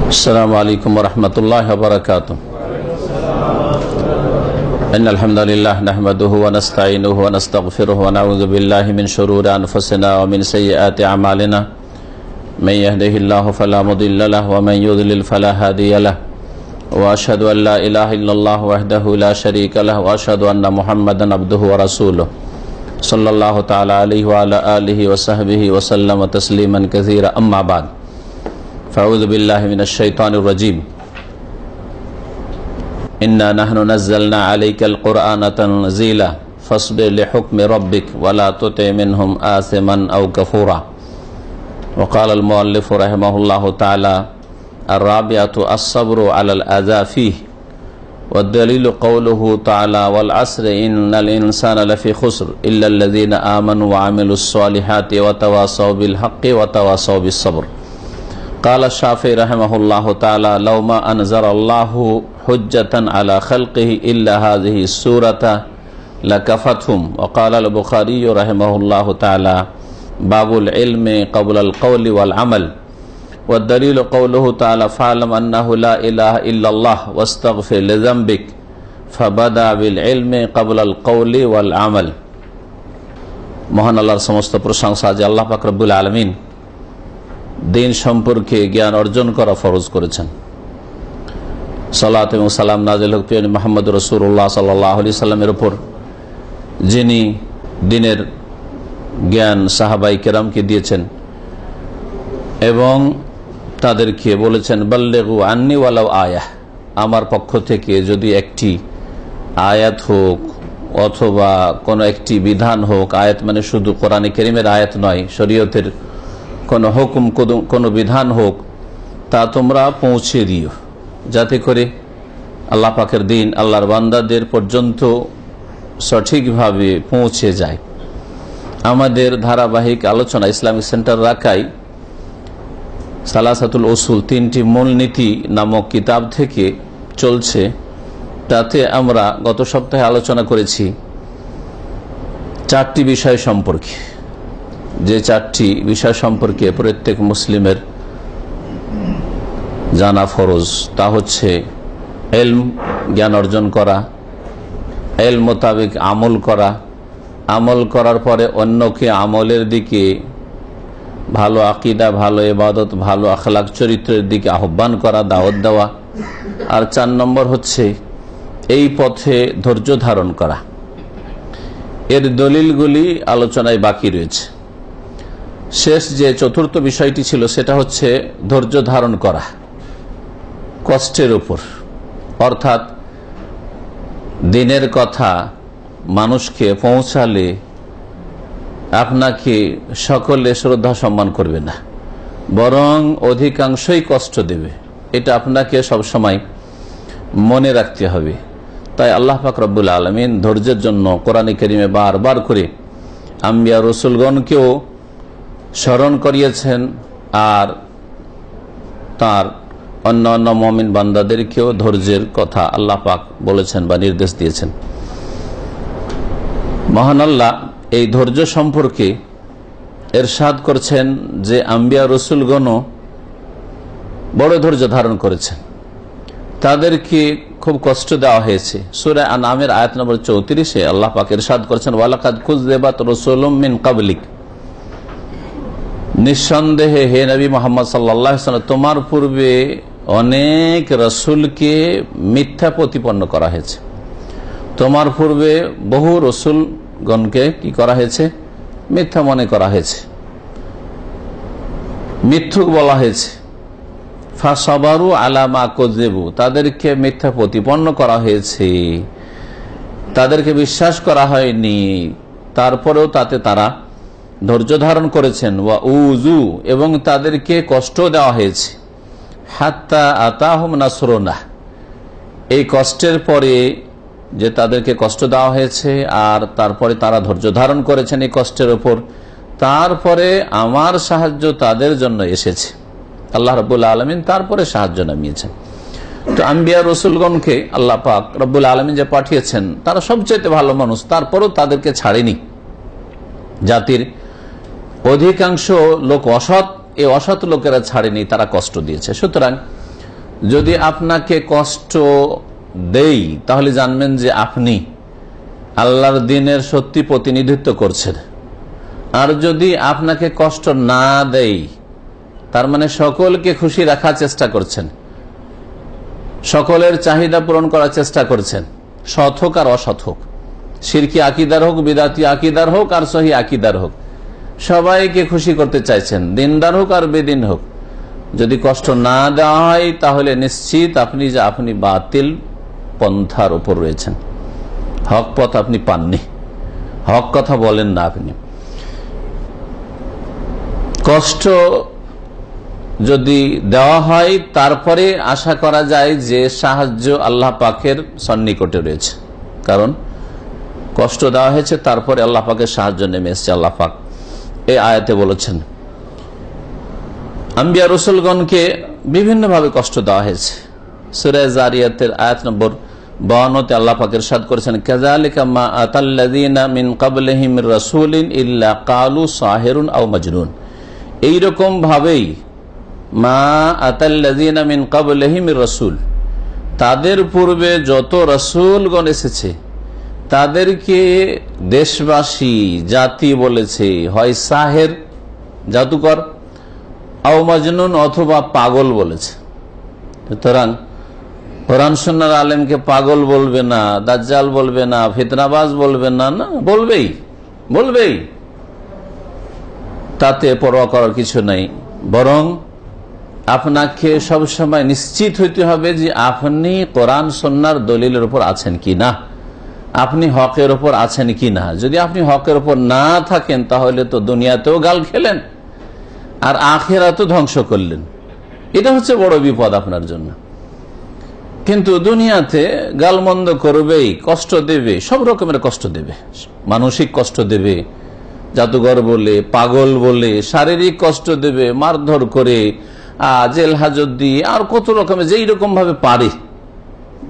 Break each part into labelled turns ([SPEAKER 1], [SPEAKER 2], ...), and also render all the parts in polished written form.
[SPEAKER 1] अस्सलामु अलैकुम वरहमतुल्लाहि वबरकातुहू। इन्नल हम्दुलिल्लाह नहमदुहु व नस्तईनुहु व नस्तगफिरुहु व नऊज़ु बिल्लाहि मिन शुरूरि अनफुसिना व मिन सय्यिआति अमालिना। मन यहदिहिल्लाहु फला मुदिल्ल लहु व मन युद्लिल फला हादिय लहु। व अशहदु अन ला इलाहा इल्लल्लाह वहदहु ला शरीका लहु व अशहदु अन्ना मुहम्मदन अब्दुहु व रसूलुहु सल्लल्लाहु तआला अलैहि व अला आलिहि व सहबिहि व सल्लम तस्लीमन कसीरा। अम्मा बाद, फ़अऊज़ु बिल्लाहि मिनश शैतानिर रजीम। इन्ना नहनु नज़्ज़लना अलैकल क़ुरआना तंज़ीला फ़स्बिर लिहुक्मि रब्बिक वला तुति मिनहुम आसिमन औ कफ़ूरा। वक़ालल मुअल्लिफ़ु रहिमहुल्लाहु तआला अर्राबिअतु अस्सब्रु अलल अज़ा फ़ीह वद्दलीलु क़ौलुहु तआला वल अस्रि इन्नल इंसाना लफ़ी ख़ुस्र इल्लल्लज़ीना आमनु व अमिलुस्सॉलिहाति व तवासौ बिल हक़्क़ि व तवासौ बिस्सब्र। क़ाल शाफ़िई रहमहुल्लाहु तआला लौ मा अनज़लल्लाहु हुज्जतन अला ख़ल्क़िही इल्ला हाज़िही सूरता लकफ़तहुम। व क़ाल अल बुख़ारी रहमहुल्लाहु तआला बाबुल इल्मि क़ब्लल क़ौलि वल अमल वद्दलीलु क़ौलुहु तआला फ़अलम अन्नहु ला इलाहा इल्लल्लाह वस्तग़फ़िर लिज़ंबिक फ़बदा बिल इल्मि क़ब्लल क़ौलि वल अमल। মহান আল্লাহর সমস্ত প্রশংসা যে আল্লাহ পাক রব্বুল আলামিন দিন সম্পর্কে জ্ঞান অর্জন করা ফরজ করেছেন। সালাত এবং সালাম নাজিল হোক প্রিয় মুহাম্মদ রাসূলুল্লাহ সাল্লাল্লাহু আলাইহি সাল্লামের উপর, যিনি দিনের জ্ঞান সাহাবায়ে কেরামকে দিয়েছেন এবং তাদেরকে বলেছেন বাল্লিগু আন্নি ওয়ালাউ আয়াহ, আমার পক্ষ থেকে যদি একটি আয়াত হোক অথবা কোনো একটি বিধান হোক। আয়াত মানে শুধু কোরআনে কারীমের আয়াত নয়, শরীয়তের কোনো হুকুম কোনো বিধান হোক, তা তোমরা পৌঁছে দিও, যাতে করে আল্লাহ পাকের দিন আল্লাহর বান্দাদের পর্যন্ত সঠিকভাবে পৌঁছে যায়। আমাদের ধারাবাহিক আলোচনা ইসলামিক সেন্টার রাকাই সালাসাতুল উসুল, তিনটি মূলনীতি নামক কিতাব থেকে চলছে। তাতে আমরা গত সপ্তাহে আলোচনা করেছি চারটি বিষয় সম্পর্কে, যে চারটি বিষয় সম্পর্কে প্রত্যেক মুসলিমের জানা ফরজ। তা হচ্ছে ইলম, জ্ঞান অর্জন করা; ইলম মোতাবেক আমল করা; আমল করার পরে অন্যকে আমলের দিকে, ভালো আকীদা, ভালো ইবাদত, ভালো আখলাক, চরিত্রের দিকে আহ্বান করা, দাওয়াত দেওয়া। আর 4 নম্বর হচ্ছে এই পথে ধৈর্য ধারণ করা। এর দলিলগুলি আলোচনায় বাকি রয়েছে। শেষ যে চতুর্থ বিষয়টি ছিল সেটা হচ্ছে ধৈর্য ধারণ করা কষ্টের উপর, অর্থাৎ দিনের কথা মানুষকে পৌঁছালে আপনাকে সকলে শ্রদ্ধা সম্মান করবে না, বরং অধিকাংশই কষ্ট দেবে। এটা আপনাকে সবসময় মনে রাখতে হবে। তাই আল্লাহ পাক রব্বুল আলামিন ধৈর্যের জন্য কোরআনে কারীমে বারবার করে আম্বিয়া রাসূলগণকেও স্মরণ করিয়েছেন, আর তার অন্যান্য মুমিন বান্দাদেরকেও ধৈর্যের কথা আল্লাহ পাক বলেছেন বা নির্দেশ দিয়েছেন। মহান আল্লাহ এই ধৈর্য সম্পর্কে ইরশাদ করছেন যে আম্বিয়া রাসূলগণও বড় ধৈর্য ধারণ করেছেন, তাদেরকে খুব কষ্ট দেওয়া হয়েছে। সূরা আনআমের আয়াত নম্বর 34-এ আল্লাহ পাক ইরশাদ করেছেন ওয়ালাকাদ কুযযিবাত রাসূলুম মিন ক্বাবলিক, নিঃসন্দেহে হে নবী মুহাম্মদ সাল্লাল্লাহু আলাইহি ওয়াসাল্লাম, তোমার পূর্বে অনেক রাসূলকে মিথ্যা প্রতিপন্ন করা হয়েছে। তোমার পূর্বে বহু রাসূলগণকে কি করা হয়েছে? মিথ্যা মনে করা হয়েছে, মিথ্যুক বলা হয়েছে। ফাসাবারু আলা মা কুযিবু, তাদেরকে মিথ্যা প্রতিপন্ন করা হয়েছে, তাদেরকে বিশ্বাস করা হয়নি, তারপরেও তাতে তারা ধৈর্য ধারণ করেছেন। ওয়া উযু, এবং তাদেরকে কষ্ট দেওয়া হয়েছে। হাত্তা আতাহুম নাসরুনা, এই কষ্টের পরে যে তাদেরকে কষ্ট দেওয়া হয়েছে আর তারপরে তারা ধৈর্য ধারণ করেছেন এই কষ্টের উপর, তারপরে আমার সাহায্য তাদের জন্য এসেছে। আল্লাহ রাব্বুল আলামিন তারপরে সাহায্য নামিয়েছেন। তো আম্বিয়া রাসূলগণকে আল্লাহ পাক রব্বুল আলামিন যে পাঠিয়েছেন তারা সবচেয়ে ভালো মানুষ, তারপরেও তাদেরকে ছাড়েনি। জাতির অধিকাংশ লোক অসৎ, এই অসৎ লোকেরা ছাড়েনি, তারা কষ্ট দিয়েছে। সুতরাং যদি আপনাকে কষ্ট দেই তাহলে জানবেন যে আপনি আল্লাহর দ্বীনের সত্যি প্রতিনিধিত্ব করছেন। আর যদি আপনাকে কষ্ট না দেই তার মানে সকলকে খুশি রাখার চেষ্টা করছেন, সকলের চাহিদা পূরণ করার চেষ্টা করছেন, সৎ হোক আর অসৎ হোক, শিরকি আকিদার হোক, বিদাতি আকিদার হোক আর সহি আকিদার হোক, সবাইকে খুশি করতে চাইছেন, দিনদার হোক আর বেদিন হোক। যদি কষ্ট না দেওয়া হয় তাহলে নিশ্চিত আপনি বাতিল পন্থার উপর রয়েছেন, হক পথ আপনি পাননি, হক কথা বলেন না আপনি। কষ্ট যদি দেওয়া হয় তারপরে আশা করা যায় যে সাহায্য আল্লাহ পাকের সন্নিকটে রয়েছে, কারণ কষ্ট দেওয়া হয়েছে তারপরে আল্লাহ পাকের সাহায্য নেমে এসেছে। আল্লাহ পাক এই আয়াতে বলেছেন আম্বিয়া রসুলগণকে বিভিন্নভাবে কষ্ট দেওয়া হয়েছে। সূরা জারিয়াতের আয়াত নম্বর 52-তে আল্লাহ পাক ইরশাদ করেছেন, কাযালিকা মা আতাল্লাযীনা মিন ক্বাবলিহিম রাসূলিন ইল্লা ক্বালু সাহিরুন আও মাজনুন। এইরকম ভাবেই মা আতাল্লাযীনা মিন ক্বাবলিহিম রাসূল, তাদের পূর্বে যত রাসূলগণ এসেছে তাদেরকে দেশবাসী জাতি বলেছে হয় সাহের জাদুকর, আও মাজনুন অথবা পাগল বলেছে। সুতরাং কোরআন সুন্নাহর আলেমকে পাগল বলবে না, দাজ্জাল বলবে না, ফিতনাবাজ বলবে না, না বলবেই, তাতে পরোয়া করার কিছু নাই। বরং আপনাকে সবসময় নিশ্চিত হইতে হবে যে আপনি কোরআন সুন্নাহর দলিলের উপর আছেন কি না, আপনি হকের উপর আছেন কি না। যদি আপনি হকের উপর না থাকেন তাহলে তো দুনিয়াতেও গাল খেলেন আর আখিরাতেও ধ্বংস করলেন। এটা হচ্ছে বড় বিপদ আপনার জন্য। কিন্তু দুনিয়াতে গালমন্দ করবেই, কষ্ট দেবে, সব রকমের কষ্ট দেবে, মানসিক কষ্ট দেবে, জাদুঘর বলে, পাগল বলে, শারীরিক কষ্ট দেবে, মারধর করে, জেল হাজত দিয়ে, আর কত রকমের যেই রকম ভাবে পারে,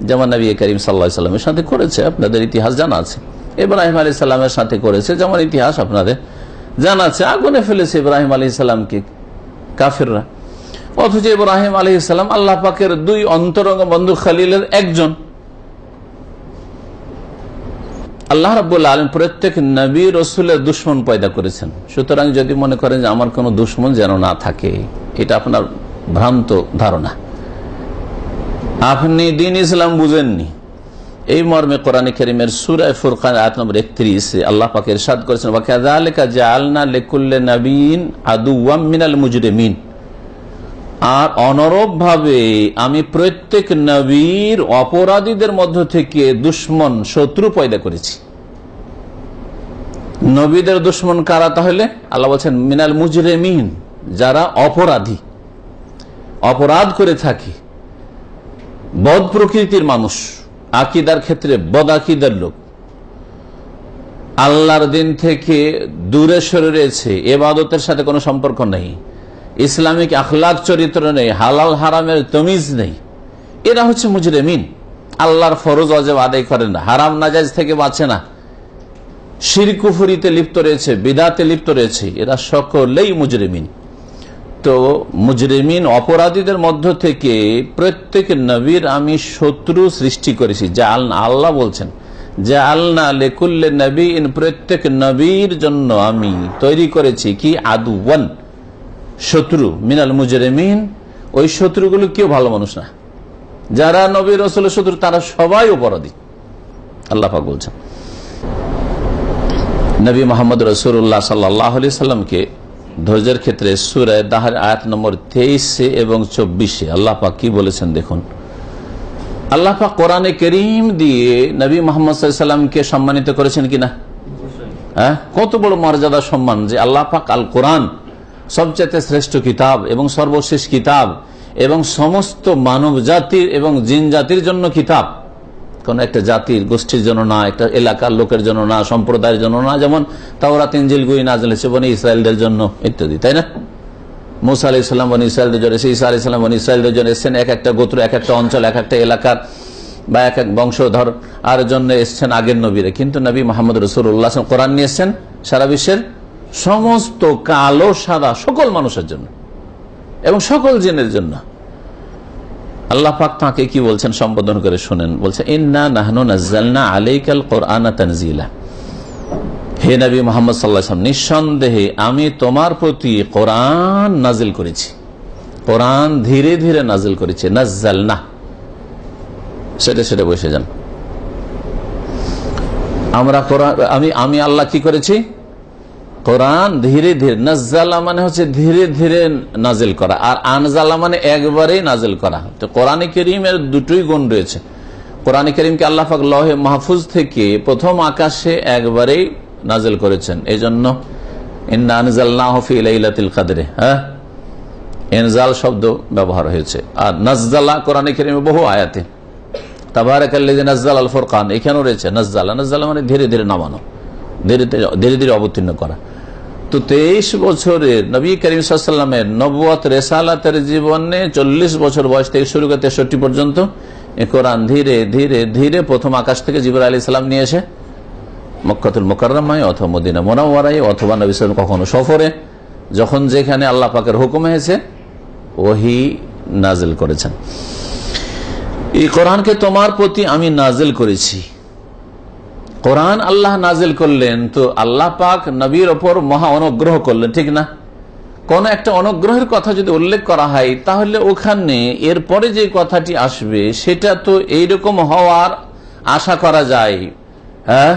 [SPEAKER 1] যেমন নবী করিম সাল্লাল্লাহু আলাইহি সাল্লামের সাথে করেছে, আপনাদের ইতিহাস জানা আছে। ইব্রাহিম আলাইহিস সালামের সাথে করেছে, যেমন ইতিহাস আপনাদের জানা আছে। আগুনে ফেলেছে ইব্রাহিম আলাইহিস সালামকে কাফিররা, অথচ ইব্রাহিম আলাইহিস সালাম আল্লাহ পাকের দুই অন্তরঙ্গ বন্ধু খলিলের একজন। আল্লাহ রাব্বুল আলামিন প্রত্যেক নবী রাসূলের দুশমন পয়দা করেছেন। সুতরাং যদি মনে করেন যে আমার কোনো দুশমন যেন না থাকে, এটা আপনার ভ্রান্ত ধারণা, আপনি দ্বীন ইসলাম বুঝেননি। এই মর্মে কোরআন কারীমের সূরা ফুরকান আয়াত নম্বর 31 আল্লাহ পাক ইরশাদ করেছেন, ওয়া কাযালিকা জাআলনা লিকুল্লি নাবিয়্যিন আদুওয়াম মিনাল মুজরিমিন। আর অনরব ভাবে আমি প্রত্যেক নবীর অপরাধীদের মধ্য থেকে দুশমন, শত্রু পয়দা করেছি। নবীদের দুশমন কারা? তাহলে আল্লাহ বলছেন মিনাল মুজরিমিন, যারা অপরাধী, অপরাধ করে থাকে, বদ প্রকৃতির মানুষ, আকিদার ক্ষেত্রে বদ আকিদার লোক, আল্লাহর দিন থেকে দূরে সরে রয়েছে, ইবাদতের সাথে কোনো সম্পর্ক নেই, ইসলামিক আখলাক চরিত্র নেই, হালাল হারামের তমিজ নেই, এরা হচ্ছে মুজরিমিন। আল্লাহর ফরজ ওয়াজিব আদায় করে না, হারাম নাজায়েজ থেকে বাঁচে না, শিরক কুফরিতে লিপ্ত রয়েছে, বিদআতে লিপ্ত রয়েছে, এরা সকলেই মুজরিমিন। তো মুজরিমিন অপরাধীদের মধ্য থেকে প্রত্যেক নবীর আমি শত্রু সৃষ্টি করেছি। জাআলনা, আল্লাহ বলছেন, জাআলনা লিকুল্লি নবিয়্যিন, প্রত্যেক নবীর জন্য আমি তৈরি করেছি কি আদুওয়ান, শত্রু, মিনাল মুজরিমিন। ওই শত্রুগুলো কেউ ভালো মানুষ না, যারা নবী রাসূলের শত্রু তারা সবাই অপরাধী। আল্লাহ পাক বলছেন নবী মুহাম্মদ রাসূলুল্লাহ সাল্লাল্লাহু আলাইহি সাল্লামকে ধৈর্যের ক্ষেত্রে সূরা দাহর আয়াত নম্বর 23 এবং 24 আল্লাহ পাক কি বলেছেন দেখুন। আল্লাহ পাক কোরআনে কারীম দিয়ে নবী মুহাম্মদ সাল্লাল্লাহু আলাইহি সাল্লামকে সম্মানিত করেছেন কিনা? হ্যাঁ, কত বড় মর্যাদা সম্মান যে আল্লাহ পাক আল কোরআন সবচেয়ে শ্রেষ্ঠ কিতাব এবং সর্বশেষ কিতাব এবং সমস্ত মানব জাতির এবং জিন জাতির জন্য কিতাব, কোন একটা জাতির গোষ্ঠীর জন্য না, একটা এলাকার লোকের জন্য না, সম্প্রদায়ের জন্য না। যেমন তাওরাত ইনজিল গুই নাযিল হয়েছে বনি ইসরায়েলদের জন্য ইত্যাদি, তাই না? মুসা আলাইহিস সালাম বনি ইসরায়েলদের জন্য, ঈসা আলাইহিস সালাম বনি ইসরায়েলদের জন্য এসেছেন। এক একটা গোত্র, এক একটা অঞ্চল, এক একটা এলাকার বা এক এক বংশধর আর জন্য এসেছেন আগের নবীরা। কিন্তু নবী মুহাম্মদ রাসূলুল্লাহ কোরআন নিয়ে এসেছেন সারা বিশ্বের সমস্ত কালো সাদা সকল মানুষের জন্য এবং সকল জিনের জন্য। আল্লাহ পাক তাকে কি বলছেন সম্বোধন করে শুনেন, বলছে ইন্না নাহনু নাজ্জালনা আলাইকাল কুরআনা তানজিলা। হে নবী মুহাম্মদ সাল্লাল্লাহু আলাইহি ওয়াসাল্লাম, নিঃসন্দেহে আমি তোমার প্রতি কোরআন নাজিল করেছি, কোরআন ধীরে ধীরে নাজিল করেছি। নাজ্জালনা সেটা বসে যান। আমরা কোরআন আমি আল্লাহ কি করেছি, কোরআন ধীরে ধীরে। নাজ্জালা মানে হচ্ছে ধীরে ধীরে নাজিল করা, আর আনজালা মানে একবারেই নাজিল করা। তো কোরআন কারীমের দুটোই গুণ রয়েছে। কোরআন কারীমকে আল্লাহ পাক লৌহে মাহফুজ থেকে প্রথম আকাশে একবারেই নাজিল করেছেন। এই জন্য ইন্না আনজালনাহু ফি লাইলাতুল কদরে, ইনজাল শব্দ ব্যবহার হয়েছে। আর নাজ্জালা কোরআন কারীমে বহু আয়াতে, তাবারাকাল্লাযী নাজ্জালাল ফুরকান, এখানেও রয়েছে নাজ্জালা। নাজ্জালা মানে ধীরে ধীরে নামানো, ধীরে ধীরে অবতীর্ণ করা। তো 23 বছরের নবী করিম সাল্লাল্লাহু আলাইহি ওয়াসাল্লামের নবুয়ত রিসালাতের জীবনে 40 বছর বয়স থেকে শুরু করে 63 পর্যন্ত এই কোরআন ধীরে ধীরে ধীরে প্রথম আকাশ থেকে জিবরাইল আলাইহিস সালাম নিয়ে এসে মক্কাতুল মুকাররমায় অথবা মদিনা মুনাওয়ারায় অথবা নবী সাল্লাল্লাহু আলাইহি ওয়াসাল্লাম কখনো সফরে, যখন যেখানে আল্লাহ পাকের হুকুম হয়েছে ওহী নাজিল করেছেন। এই কোরআনকে তোমার প্রতি আমি নাজিল করেছি। কোরআন আল্লাহ নাজিল করলেন, তো আল্লাহ পাক নবীর ওপর মহা অনুগ্রহ করলেন, ঠিক না? কোন একটা অনুগ্রহের কথা যদি উল্লেখ করা হয়, তাহলে ওখানে এরপরে যে কথাটি আসবে সেটা তো এইরকম হওয়ার আশা করা যায়। হ্যাঁ,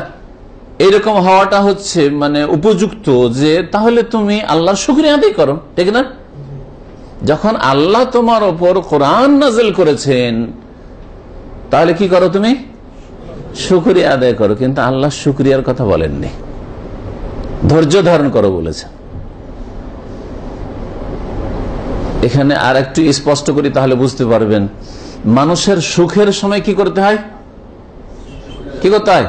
[SPEAKER 1] এইরকম হওয়াটা হচ্ছে মানে উপযুক্ত, যে তাহলে তুমি আল্লাহর শুকরিয়া আদায় করো, ঠিক না? যখন আল্লাহ তোমার ওপর কোরআন নাজিল করেছেন, তাহলে কি করো তুমি? শুকরিয়া আদায় করো। কিন্তু আল্লাহ শুকরিয়ার কথা বলেননি, ধৈর্য ধারণ করো বলেছেন। এখানে আর একটু স্পষ্ট করি, তাহলে বুঝতে পারবেন। মানুষের সুখের সময় কি করতে হয়? কি করতে হয়?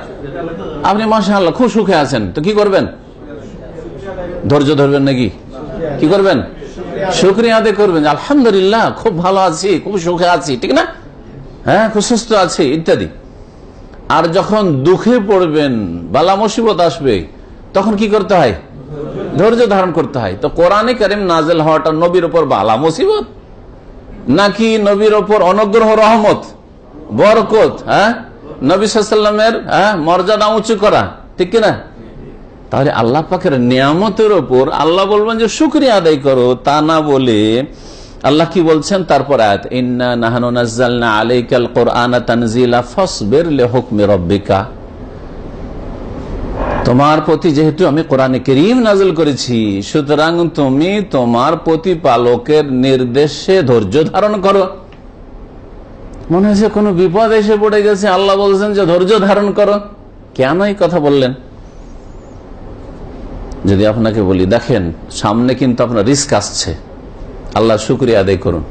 [SPEAKER 1] আপনি মাশাআল্লাহ খুব সুখে আছেন, তো কি করবেন? ধৈর্য ধরবেন নাকি? কি করবেন? শুকরিয়া আদায় করবেন, আলহামদুলিল্লাহ খুব ভালো আছি, খুব সুখে আছি, ঠিক না? হ্যাঁ, খুব সুস্থ আছি ইত্যাদি। আর যখন দুঃখে পড়বেন, বালা মুসিবত আসবে, তখন কি করতে হয়? ধৈর্য ধারণ করতে হয়। তো কোরআনে কারীম নাজিল হওয়াটা নবীর উপর বালা মুসিবত, নাকি নবীর উপর অনুগ্রহ, রহমত, বরকত? হ্যাঁ, নবী সাল্লাল্লাহু আলাইহি ওয়াসাল্লামের মর্যাদা উঁচু করা, ঠিক কিনা? তাহলে আল্লাহ পাকের নিয়ামতের উপর আল্লাহ বলবেন যে শুকরিয়া আদায় করো, তা না বলে আল্লাহ কি বলছেন তারপর আয়াত, ইন্না নাহনু নাজ্জালনা আলাইকাল কুরআনা তানজিলা ফাসবির লিহুকমি রাব্বিকা। তোমার প্রতি যেহেতু আমি কোরআনে কারীম নাজিল করেছি, সুতরাং তুমি তোমার প্রতিপালকের নির্দেশে ধৈর্য ধারণ করো। মনে হচ্ছে কোনো বিপদ এসে পড়ে গেছে, আল্লাহ বলছেন যে ধৈর্য ধারণ করো। কেন এই কথা বললেন? যদি আপনাকে বলি, দেখেন সামনে কিন্তু আপনার রিস্ক আসছে, আল্লাহ শুকরিয়া আদায় করুন,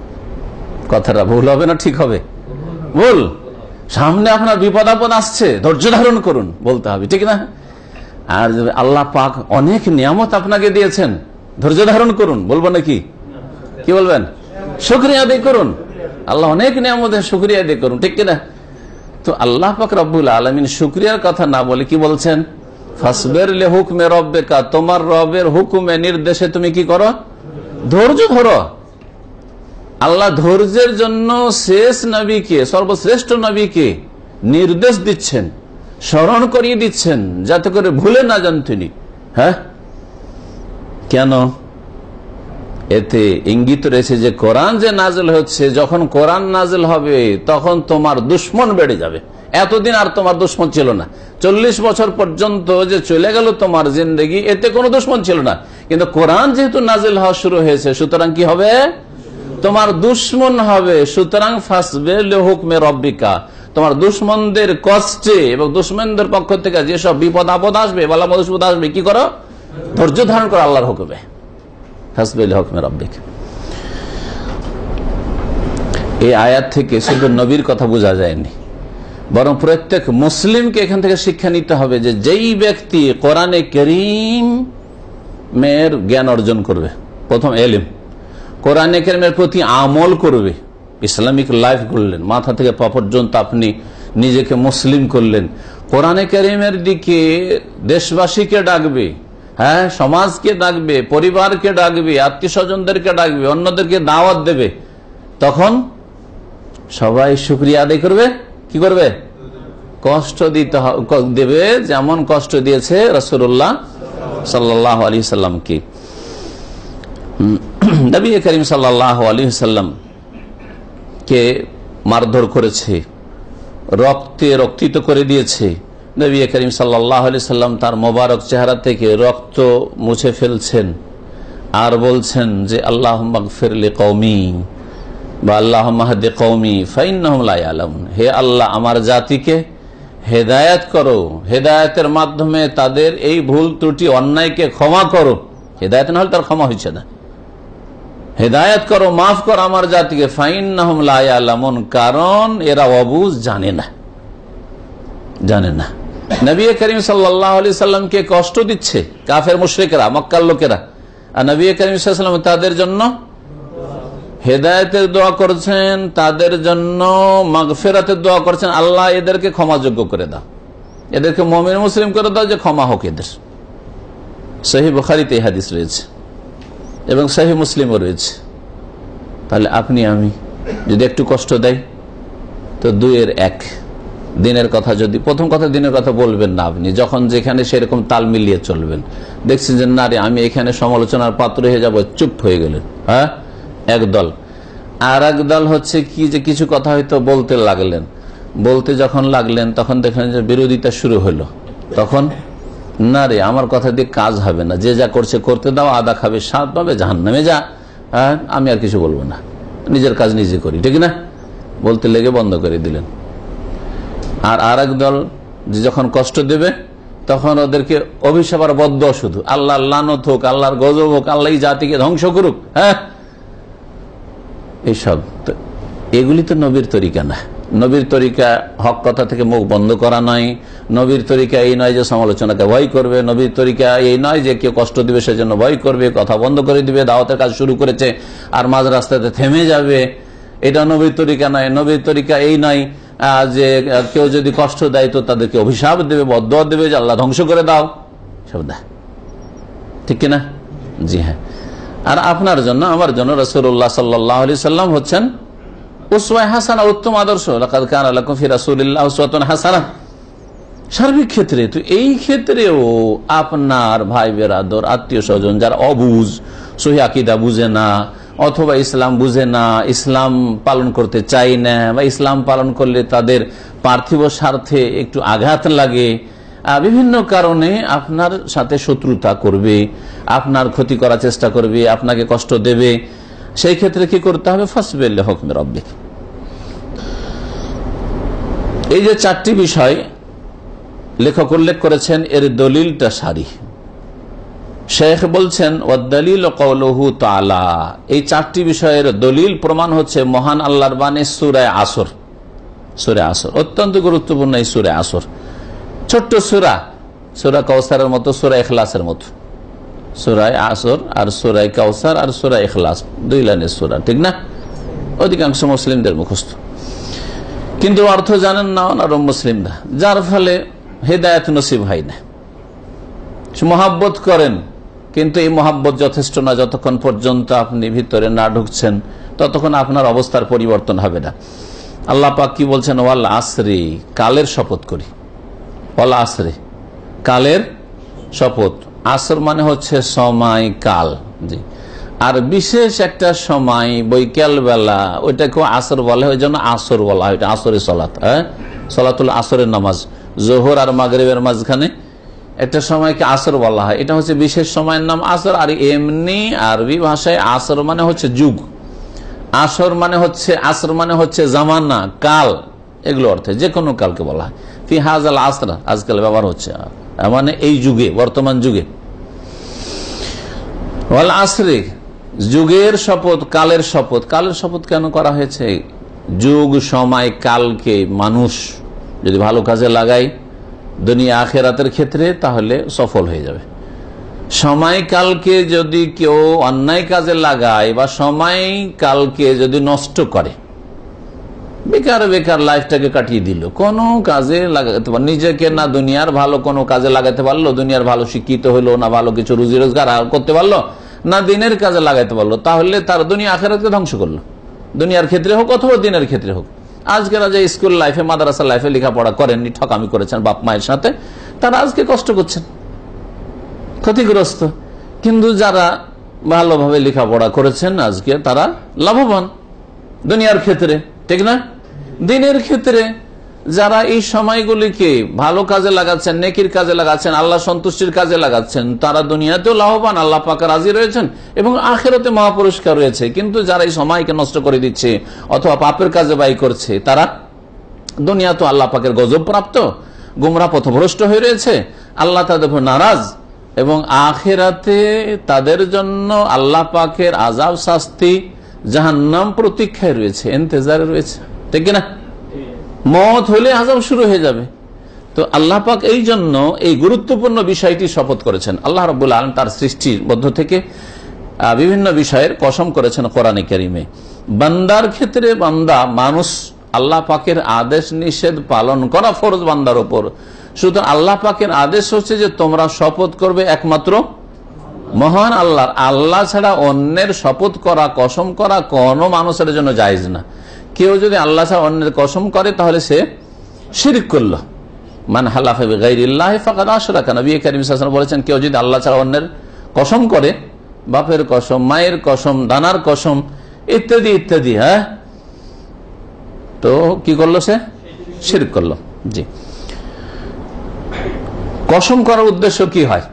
[SPEAKER 1] কথাটা ভুল হবে না ঠিক হবে? ভুল। সামনে আপনার বিপদ আপদ আসছে, ধৈর্য ধারণ করুন বলতে হবে, ঠিক না? আর আল্লাহ পাক অনেক নিয়ামত আপনাকে দিয়েছেন, ধৈর্য ধারণ করুন বলবো নাকি? কি বলবেন? শুকরিয়া আদায় করুন, আল্লাহ অনেক নিয়ামতের শুকরিয়া আদায় করুন, ঠিক কিনা? তো আল্লাহ পাক রব্বুল আলামিন শুকরিয়ার কথা না বলে কি বলছেন? ফাসবির লিহুকমি রাব্বিকা, তোমার রবের হুকুমে নির্দেশে তুমি কি করো? ধৈর্য ধরো। আল্লাহ ধৈর্যের জন্য শেষ নবীকে, সর্বশ্রেষ্ঠ নবীকে নির্দেশ দিচ্ছেন, স্মরণ করিয়ে দিচ্ছেন, যাতে করে ভুলে না যান তিনি। হ্যাঁ, কেন? এতে ইঙ্গিত রয়েছে যে কোরআন যে নাজিল হচ্ছে, যখন কোরআন নাজিল হবে তখন তোমার দুশ্মন বেড়ে যাবে। এতদিন আর তোমার দুশ্মন ছিল না, 40 বছর পর্যন্ত যে চলে গেল তোমার জিন্দেগি, এতে কোনো দুশ্মন ছিল না। কিন্তু কোরআন যেহেতু নাজিল হওয়া শুরু হয়েছে, সুতরাং কি হবে? তোমার দুশ্মন হবে। সুতরাং ফাসবির লিহুকমি রাব্বিকা, তোমার দুশ্মনদের কষ্টে এবং দুশ্মনদের পক্ষ থেকে যেসব বিপদ আপদ আসবে, বালা মুসিবত আসবে, কি করো? ধৈর্য ধারণ করো আল্লাহর হুকুমে। ফাসবির লিহুকমি রাব্বিকা। এই আয়াত থেকে শুধু নবীর কথা বোঝা যায়নি, বরং প্রত্যেক মুসলিমকে এখান থেকে শিক্ষা নিতে হবে যে যেই ব্যক্তি কোরআনে কারীমের জ্ঞান অর্জন করবে, প্রথম এলিম, কোরআনে কারীমের প্রতি আমল করবে, ইসলামিক লাইফ করলেন, মাথা থেকে পা পর্যন্ত আপনি নিজেকে মুসলিম করলেন, কোরআনে কারীমের দিকে দেশবাসীকে ডাকবে, হ্যাঁ, সমাজকে ডাকবে, পরিবারকে ডাকবে, আত্মীয় স্বজনদেরকে ডাকবে, অন্যদেরকে দাওয়াত দেবে, তখন সবাই শুকরিয়া আদায় করবে, কি করবে? কষ্ট দেবে, যেমন কষ্ট দিয়েছে রাসূলুল্লাহ সাল্লাল্লাহু আলাইহি সাল্লামকে। নবী করিম সাল্লাল্লাহু আলাইহি সাল্লাম কে মারধর করেছে, রক্তিত করে দিয়েছে। নবী করিম সাল্লাল্লাহু আলাইহি সাল্লাম তার মোবারক চেহারা থেকে রক্ত মুছে ফেলছেন আর বলছেন যে আল্লাহুম্মা গফির লিকওমি বা আল্লাহুম্মা হাদি কওমি ফাইন্নাহুম লা ইয়ালামুন, হে আল্লাহ আমার জাতিকে হেদায়েত করো, হেদায়েতের মাধ্যমে তাদের এই ভুল ত্রুটি অন্যায়কে ক্ষমা করো। হেদায়েত না হলে তার ক্ষমা হচ্ছে না। হেদায়েত করো, মাফ করো আমার জাতিকে, ফাইন্নাহুম লা ইয়ালামুন, কারণ এরা অবুঝ, জানে না। নবী করিম সাল্লাল্লাহু আলাইহি সাল্লামকে কষ্ট দিচ্ছে কাফের মুশরিকরা, মক্কার লোকেরা, আর নবী করিম সাল্লাল্লাহু আলাইহি সাল্লাম তাদের জন্য হেদায়েতের দোয়া করছেন, তাদের জন্য মাগফিরাতের দোয়া করছেন, আল্লাহ এদেরকে ক্ষমাযোগ্য করে দাও, এদেরকে মুমিন মুসলিম করে দাও, যে ক্ষমা হোক এদের। সহিহ বুখারীতে এই হাদিস রয়েছে এবং সহিহ মুসলিমও রয়েছে। তাহলে আপনি আমি যদি একটু কষ্ট দেয় তো 2-1 দিনের কথা, যদি প্রথম কথা দিনের কথা বলবেন না আপনি, যখন যেখানে সেরকম তাল মিলিয়ে চলবেন। দেখছেন যে না রে আমি এখানে সমালোচনার পাত্র হয়ে যাব, চুপ হয়ে গেলেন, হ্যাঁ, একদল। আর এক দল হচ্ছে কি, যে কিছু কথা হয়তো বলতে যখন লাগলেন তখন দেখলেন যে বিরোধিতা শুরু হলো, তখন না রে আমার কথা দিয়ে কাজ হবে না, যে যা করছে করতে দাও, আদা খাবে স্বাদ পাবে, জাহান্নামে যা, হ্যাঁ আমি আর কিছু বলবো না, নিজের কাজ নিজে করি, ঠিক না, বলতে লেগে বন্ধ করে দিলেন। আর এক দল যে যখন কষ্ট দেবে তখন ওদেরকে অভিশাপ আর বদ্দোয়া, শুধু আল্লাহর লানত হোক, আল্লাহর গজব হোক, আল্লাহ জাতিকে ধ্বংস করুক, হ্যাঁ এইসব। তো এগুলি তো নবীর তরিকা না। নবীর তরিকা হক কথা থেকে মুখ বন্ধ করা নয়, নবীর তরিকা এই নয় যে সমালোচনাকে ভয় করবে, নবীর তরিকা এই নয় যে কেউ কষ্ট দিবে সেজন্য ভয় করবে, কথা বন্ধ করে দিবে, দাওয়াতের কাজ শুরু করেছে আর মাঝ রাস্তাতে থেমে যাবে, এটা নবীর তরিকা নয়। নবীর তরিকা এই নয় যে কেউ যদি কষ্ট দেয় তো তাদেরকে অভিশাপ দেবে, বদদোয়া দেবে যে আল্লাহ ধ্বংস করে দাও, সব দেয়, ঠিক কিনা? জি হ্যাঁ। আর আপনার জন্য আমার জন্য রাসূলুল্লাহ সাল্লাল্লাহু আলাইহি সাল্লাম হচ্ছেন উসওয়া হাসানা, উত্তম আদর্শ। লাকাদ কানা লাকুম ফি রাসূলিল্লাহি উসওয়াতুন হাসানাহ, সার্বিক ক্ষেত্রে। তো এই ক্ষেত্রেও আপনার ভাই বেরাদর, আত্মীয় স্বজন যারা অবুঝ, সহি আকীদা বুঝে না, অথবা ইসলাম বুঝে না, ইসলাম পালন করতে চাই না, বা ইসলাম পালন করলে তাদের পার্থিব স্বার্থে একটু আঘাত লাগে, বিভিন্ন কারণে আপনার সাথে শত্রুতা করবে, আপনার ক্ষতি করার চেষ্টা করবে, আপনাকে কষ্ট দেবে, সেই ক্ষেত্রে কি করতে হবে? ফাসবির লিহুকমি রাব্বিক। এই যে 4টি বিষয় লেখক উল্লেখ করেছেন, এর দলিলটা সারি। শেখ বলছেন ওয়াদ-দালিল কাওলুহু তাআলা, এই 4টি বিষয়ের দলিল প্রমাণ হচ্ছে মহান আল্লাহর বাণী সূরা আসর। সূরা আসর অত্যন্ত গুরুত্বপূর্ণ। এই সূরা আসর ছোট্ট সূরা, সূরা কাউসারের মতো, সূরা ইখলাসের মতো। সূরা আসর আর সূরা কাউসার আর সূরা ইখলাস 2 লাইনের সূরা, ঠিক না? অধিকাংশ মুসলিমদের মুখস্থ, কিন্তু অর্থ জানেন না নরম মুসলিমরা, যার ফলে হেদায়েত নসিব হয় না। মহাব্বত করেন, কিন্তু এই মহাব্বত যথেষ্ট না, যতক্ষণ পর্যন্ত আপনি ভিতরে না ঢুকছেন ততক্ষণ আপনার অবস্থার পরিবর্তন হবে না। আল্লাহ পাক কি বলছেন? ওয়াল আসরি, কালের শপথ করি। ওয়াল আসরি, কালের শপথ। আসর মানে হচ্ছে সময়, কাল। জি, আর বিশেষ একটা সময় বৈকাল বেলা, ওইটাকেও আসর বলা হয়, ওই জন্য আসর বলা হয়। আসরের সলাত, হ্যাঁ, সলাতুল আসরের নামাজ, জোহর আর মাগরিবের মাঝখানে একটা সময়কে আসর বলা হয়। এটা হচ্ছে বিশেষ সময়ের নাম আসর। আর এমনি আরবি ভাষায় আসর মানে হচ্ছে যুগ, আসর মানে হচ্ছে, আসর মানে হচ্ছে জামানা, কাল, এগুলো অর্থে যে কোনো কালকে বলা হয়। ফি হাযাল আসর আজকাল ব্যবহার হচ্ছে, মানে এই যুগে, বর্তমান যুগে। ওয়াল আসরি, যুগের শপথ, কালের শপথ। কালের শপথ কেন করা হয়েছে? যুগ, সময়, কালকে মানুষ যদি ভালো কাজে লাগায় দুনিয়া আখেরাতের ক্ষেত্রে, তাহলে সফল হয়ে যাবে। সময়কালকে যদি কেউ অন্যায় কাজে লাগায় বা সময়কালকে যদি নষ্ট করে, বেকার বেকার লাইফটাকে কাটিয়ে দিল, কোনো কাজে লাগাতে পারল নিজেকে, না দুনিয়ার ভালো কোনো কাজে লাগাতে পারলো, দুনিয়ার ভালো শিক্ষিত হলো, না ভালো কিছু রুজি রোজগার করতে পারলো, না দিনের কাজে লাগাতে পারলো, তাহলে তার দুনিয়া আখেরাতকে ধ্বংস করলো। দুনিয়ার ক্ষেত্রে হোক অথবা দিনের ক্ষেত্রে হোক। আজকেরা যে স্কুল লাইফে মাদ্রাসা লাইফে লেখাপড়া করেননি, ঠকামি করেছেন বাপ মায়ের সাথে, তারা আজকে কষ্ট করছেন, ক্ষতিগ্রস্ত। কিন্তু যারা ভালোভাবে লেখাপড়া করেছেন আজকে তারা লাভবান দুনিয়ার ক্ষেত্রে, ঠিক না? দিনের ক্ষেত্রে যারা এই সময়গুলিকে ভালো কাজে লাগাচ্ছেন, নেকির কাজে লাগাচ্ছেন, আল্লাহ সন্তুষ্টির কাজে লাগাচ্ছেন, তারা দুনিয়াতেও লাভবান, আল্লাহ পাক রাজি রয়েছেন এবং আখিরাতে মহাপুরস্কার রয়েছে। কিন্তু যারা এই সময়কে নষ্ট করে দিচ্ছে অথবা পাপের কাজে ব্যয় করছে, তারা দুনিয়া তো আল্লাহ পাকের গজব প্রাপ্ত, গুমরা পথভ্রষ্ট হয়ে রয়েছে, আল্লাহ তাদের উপর নারাজ, এবং আখিরাতে তাদের জন্য আল্লাহ পাকের আযাব, শাস্তি, জাহান্নাম প্রতীক্ষায় রয়েছে, ইন্তজারে রয়েছে, ঠিক না? মওত হলে আযাব শুরু হয়ে যাবে। তো আল্লাহ পাক এই জন্য এই গুরুত্বপূর্ণ বিষয়টি শপথ করেছেন। আল্লাহ রাব্বুল আলামিন তার সৃষ্টির মধ্য থেকে বিভিন্ন বিষয়ের কসম করেছেন কোরআনে কারীমে। বান্দার ক্ষেত্রে বান্দা মানুষ, আল্লাহ পাকের আদেশ নিষেধ পালন করা ফরজ বান্দার উপর। সুতরাং আল্লাহ পাকের আদেশ হচ্ছে যে তোমরা শপথ করবে একমাত্র মহান আল্লাহর। আল্লাহ ছাড়া অন্যের শপথ করা, কসম করা কোনো মানুষের জন্য জায়েজ না। কেউ যদি আল্লাহ ছাড়া অন্যের কসম করে তাহলে সে শিরক করল। মান হালাফা বিগাইরিল্লাহি ফাকাদ আশরাকা, নবী কারীম সাল্লাল্লাহু আলাইহি ওয়াসাল্লাম বলেছেন, কেউ যদি আল্লাহ ছাড়া অন্যের কসম করে, বাপের কসম, মায়ের কসম, দানার কসম ইত্যাদি ইত্যাদি, হ্যাঁ, তো কি করলো? সে শিরক করলো। জি, কসম করার উদ্দেশ্য কি হয়?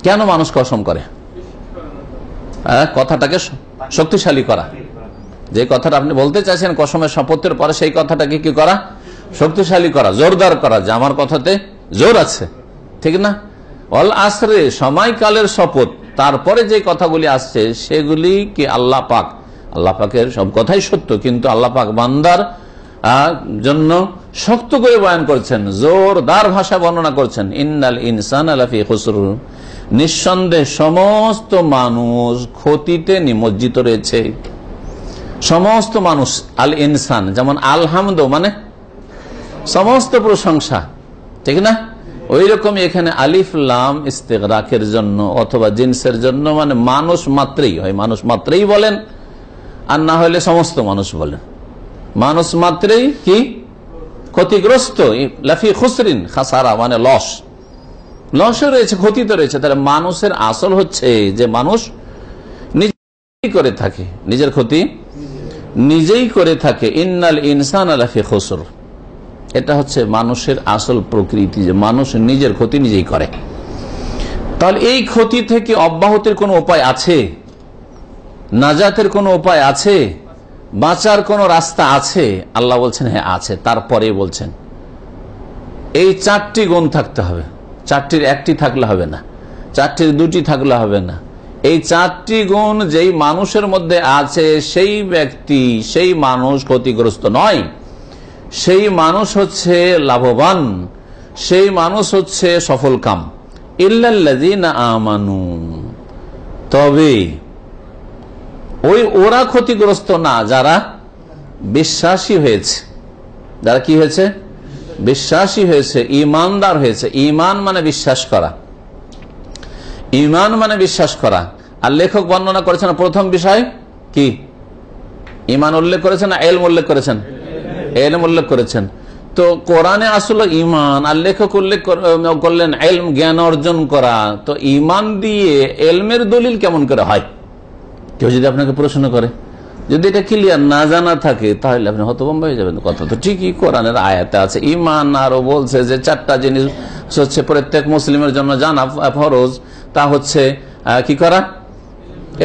[SPEAKER 1] কেন মানুষ কসম করে? কথাটাকে শক্তিশালী করা। যে কথাটা আপনি বলতে চাইছেন কসমের শপথের পরে, সেই কথাটাকে কি করা? শক্তিশালী করা, জোরদার করা, যে আমার কথাতে জোর আছে, ঠিক না? অল আসরে, সময়কালের শপথ, তারপরে যে কথাগুলি আসছে সেগুলি কি আল্লাহ পাকের সব কথাই সত্য, কিন্তু আল্লাহ পাক বান্দার জন্য শক্ত করে বয়ান করছেন, জোরদার ভাষা বর্ণনা করছেন। ইন্নাল ইনসানা লাফি খুসর, নিঃসন্দেহে সমস্ত মানুষ ক্ষতিতে নিমজ্জিত রয়েছে। সমস্ত মানুষ, আল ইনসান, যেমন আলহামদ মানে সমস্ত প্রশংসা, ঠিক না? ওই রকম এখানে আলিফ লাম ইস্তিগরাকের জন্য অথবা জিনসের জন্য, মানে মানুষ মাত্রেই হয়, মানুষ মাত্রেই বলেন, আর না হলে সমস্ত মানুষ বলেন। মানুষ মাত্রেই কি ক্ষতিগ্রস্ত, লাফি খুসরিন, খাসারা মানে লসে রয়েছে, ক্ষতিতে রয়েছে। তাহলে মানুষের আসল হচ্ছে যে মানুষ নিজেই করে থাকে, নিজের ক্ষতি নিজেই করে থাকে। ইন্নাল ইনসানা লাফি খুসর, এটা হচ্ছে মানুষের আসল প্রকৃতি, যে মানুষ নিজের ক্ষতি নিজেই করে। তাহলে এই ক্ষতি থেকে অব্যাহতির কোনো উপায় আছে? নাজাতের কোনো উপায় আছে? বাঁচার কোনো রাস্তা আছে? আল্লাহ বলছেন হ্যাঁ আছে। তারপরে বলছেন এই চারটি গুণ থাকতে হবে। চারটির একটি থাকলে হবে না, চারটির দুটি থাকলে হবে না। এই চারটি গুণ যেই মানুষের মধ্যে আছে সেই ব্যক্তি, সেই মানুষ ক্ষতিগ্রস্ত নয়, সেই মানুষ হচ্ছে লাভবান, সেই মানুষ হচ্ছে সফল কাম। ইল্লাল্লাযীনা আমানু, তবে ওরা ক্ষতিগ্রস্ত না যারা বিশ্বাসী হয়েছে। যারা কি হয়েছে? বিশ্বাসী হয়েছে, ইমানদার হয়েছে। ইমান মানে বিশ্বাস করা, ইমান মানে বিশ্বাস করা। আর লেখক বর্ণনা করেছেন প্রথম বিষয় কি? ইমান উল্লেখ করেছেন না ইলম উল্লেখ করেছেন? ইলম উল্লেখ করেছেন। তো কোরআনে আসলে ইমান, আর লেখক উল্লেখ করলেন ইলম, জ্ঞান অর্জন করা। তো ইমান দিয়ে ইলমের দলিল কেমন করে হয়? কেউ যদি আপনাকে প্রশ্ন করে, যদি এটা ক্লিয়ার না জানা থাকে তাহলে আপনি হতভম্ব হয়ে যাবেন। কথা তো ঠিকই, কোরআনের আয়াতে আছে ইমান, আরো বলছে যে চারটা জিনিস হচ্ছে প্রত্যেক মুসলিমের জন্য জানা ফরজ। তা হচ্ছে কি করা?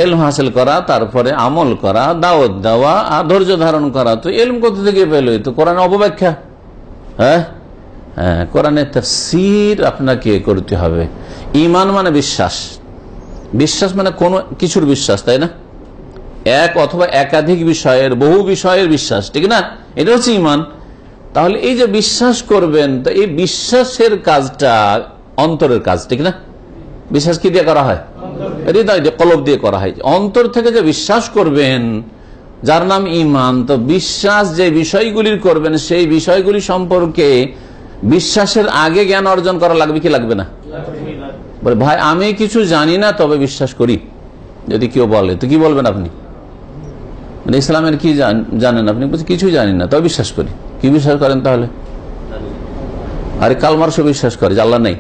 [SPEAKER 1] ইলম হাসিল করা, তারপরে আমল করা, দাওয়াত দেওয়া, আর ধৈর্য ধারণ করা। তো ইলম কোথা থেকে পেল? তো কোরআন অপব্যাখ্যা। হ্যাঁ, কোরআনের তাফসীর আপনাকে করতে হবে। ইমান মানে বিশ্বাস, বিশ্বাস মানে কোন কিছুর বিশ্বাস, তাই না? এক অথবা একাধিক বিষয়ের, বহু বিষয়ের বিশ্বাস, ঠিক না? এটা হচ্ছে ইমান। তাহলে এই যে বিশ্বাস করবেন, তো এই বিশ্বাসের কাজটা অন্তরের কাজ, ঠিক না? বিশ্বাস কি দিয়ে করা হয়? হৃদয় দিয়ে, কলব দিয়ে করা হয়। অন্তর থেকে যে বিশ্বাস করবেন, যার নাম ইমান। তো বিশ্বাস যে বিষয়গুলির করবেন, সেই বিষয়গুলি সম্পর্কে বিশ্বাসের আগে জ্ঞান অর্জন করা লাগবে কি লাগবে না? বলে ভাই আমি কিছু জানি না তবে বিশ্বাস করি, যদি কেউ বলে, তো কি বলবেন আপনি? মানে ইসলামের কি জানেন আপনি? কিছুই জানি না, তবে বিশ্বাস করি। কি বিশ্বাস করেন তাহলে? আরে কালমার্কস বিশ্বাস করে যে আল্লাহ নেই,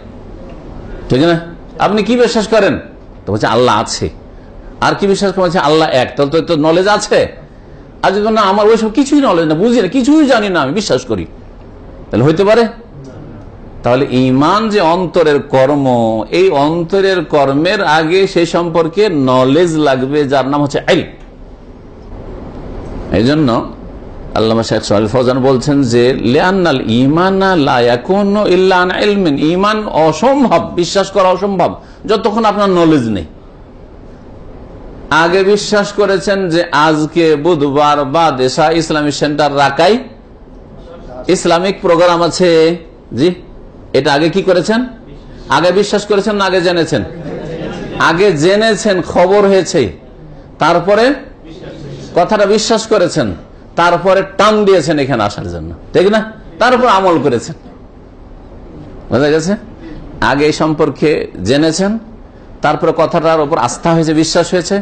[SPEAKER 1] ঠিক না? আপনি কি বিশ্বাস করেন? তো বলছে আল্লাহ আছে। আর কি বিশ্বাস করেন? আল্লাহ এক। তাহলে তো নলেজ আছে। আর যদি না আমার ওইসব কিছুই নলেজ না, বুঝি না, কিছুই জানি না, আমি বিশ্বাস করি, তাহলে হইতে পারে? তাহলে ঈমান যে অন্তরের কর্ম, এই অন্তরের কর্মের আগে সেই সম্পর্কে নলেজ লাগবে, যার নাম হচ্ছে ইলম। এই জন্য আল্লামা শেখ সালেহ ফৌজান বলছেন যে লিআন্নাল ঈমানা লা ইয়াকুনু ইল্লা আন ইলমিন, ঈমান অসম্ভব, বিশ্বাস করা অসম্ভব যতক্ষণ আপনার নলেজ নেই। আগে বিশ্বাস করেছেন যে আজকে বুধবার বা দেশা ইসলামিক সেন্টার রাকাই ইসলামিক প্রোগ্রাম আছে, জি, এটা আগে কি করেছেন? আগে বিশ্বাস করেছেন না আগে জেনেছেন? আগে জেনেছেন, খবর হয়েছে, তারপরে কথাটা বিশ্বাস করেছেন, তারপরে টান দিয়েছেন এখানে আসার জন্য, ঠিক না? তারপর আমল করেছেন, বোঝা গেছে? আগে এই সম্পর্কে জেনেছেন, তারপরে কথাটার উপর আস্থা হয়েছে, বিশ্বাস হয়েছে,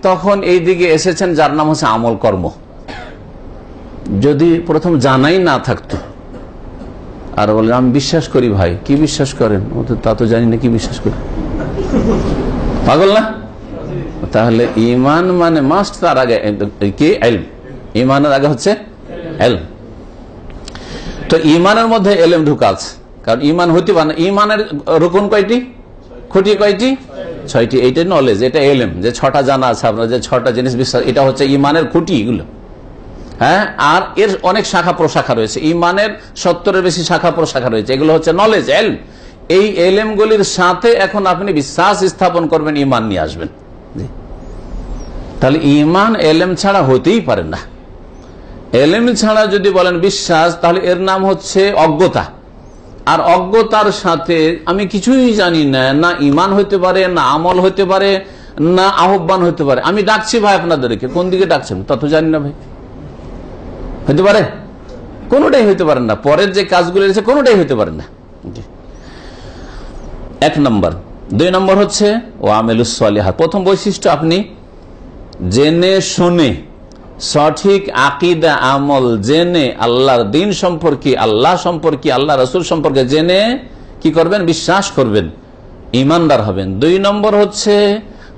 [SPEAKER 1] তখন এই দিকে এসেছেন, যার নাম হচ্ছে আমল কর্ম। যদি প্রথম জানাই না থাকতো আর বলেন আমি বিশ্বাস করি, ভাই কি বিশ্বাস করেন? তা তো জানি না কি বিশ্বাস করি, পাগল না? তাহলে ঈমান মানে মাস্ট, তার আগে কি? ইলম। ঈমানের আগে হচ্ছে ইলম। তো ঈমানের মধ্যে ইলম ঢুকা আছে, কারণ ঈমান হইতে পারে না। ঈমানের রুকুন কয়টি? খুঁটি কয়টি? 6টি। এইটা নলেজ, এটা ইলম, যে 6টা জানা আছে আপনার, যে 6টা জিনিস বিশ্বাস, এটা হচ্ছে ঈমানের খুঁটি এগুলো। হ্যাঁ, আর এর অনেক শাখা প্রশাখা রয়েছে, ঈমানের 70-এর বেশি শাখা প্রশাখা রয়েছে, এগুলো হচ্ছে নলেজ, ইলম। এই ইলমগুলির সাথে এখন আপনি বিশ্বাস স্থাপন করবেন, ঈমান নিয়ে আসবেন। তাহলে ঈমান ইলম ছাড়া হতেই পারে না। ইলম ছাড়া যদি বলেন বিশ্বাস, তাহলে এর নাম হচ্ছে অজ্ঞতা। আর অজ্ঞতার সাথে আমি কিছুই জানি না, না ঈমান হইতে পারে, না আমল হইতে পারে, না আহ্বান হইতে পারে। আমি ডাকছি ভাই আপনাদেরকে, কোন দিকে ডাকছেন তা তো জানি না, ভাই হইতে পারে? কোনোটাই হইতে পারে না। পরের যে কাজগুলো রয়েছে কোনোটাই হইতে পারে না। 1 নম্বর। 2 নম্বর হচ্ছে ও আমেলুস সালিহাত। প্রথম বৈশিষ্ট্য, আপনি জেনে শুনে সঠিক আকীদা আমল জেনে আল্লাহর দ্বীন সম্পর্কে, আল্লাহ সম্পর্কে, আল্লাহ রাসূল সম্পর্কে জেনে কি করবেন? বিশ্বাস করবেন, ঈমানদার হবেন। 2 নম্বর হচ্ছে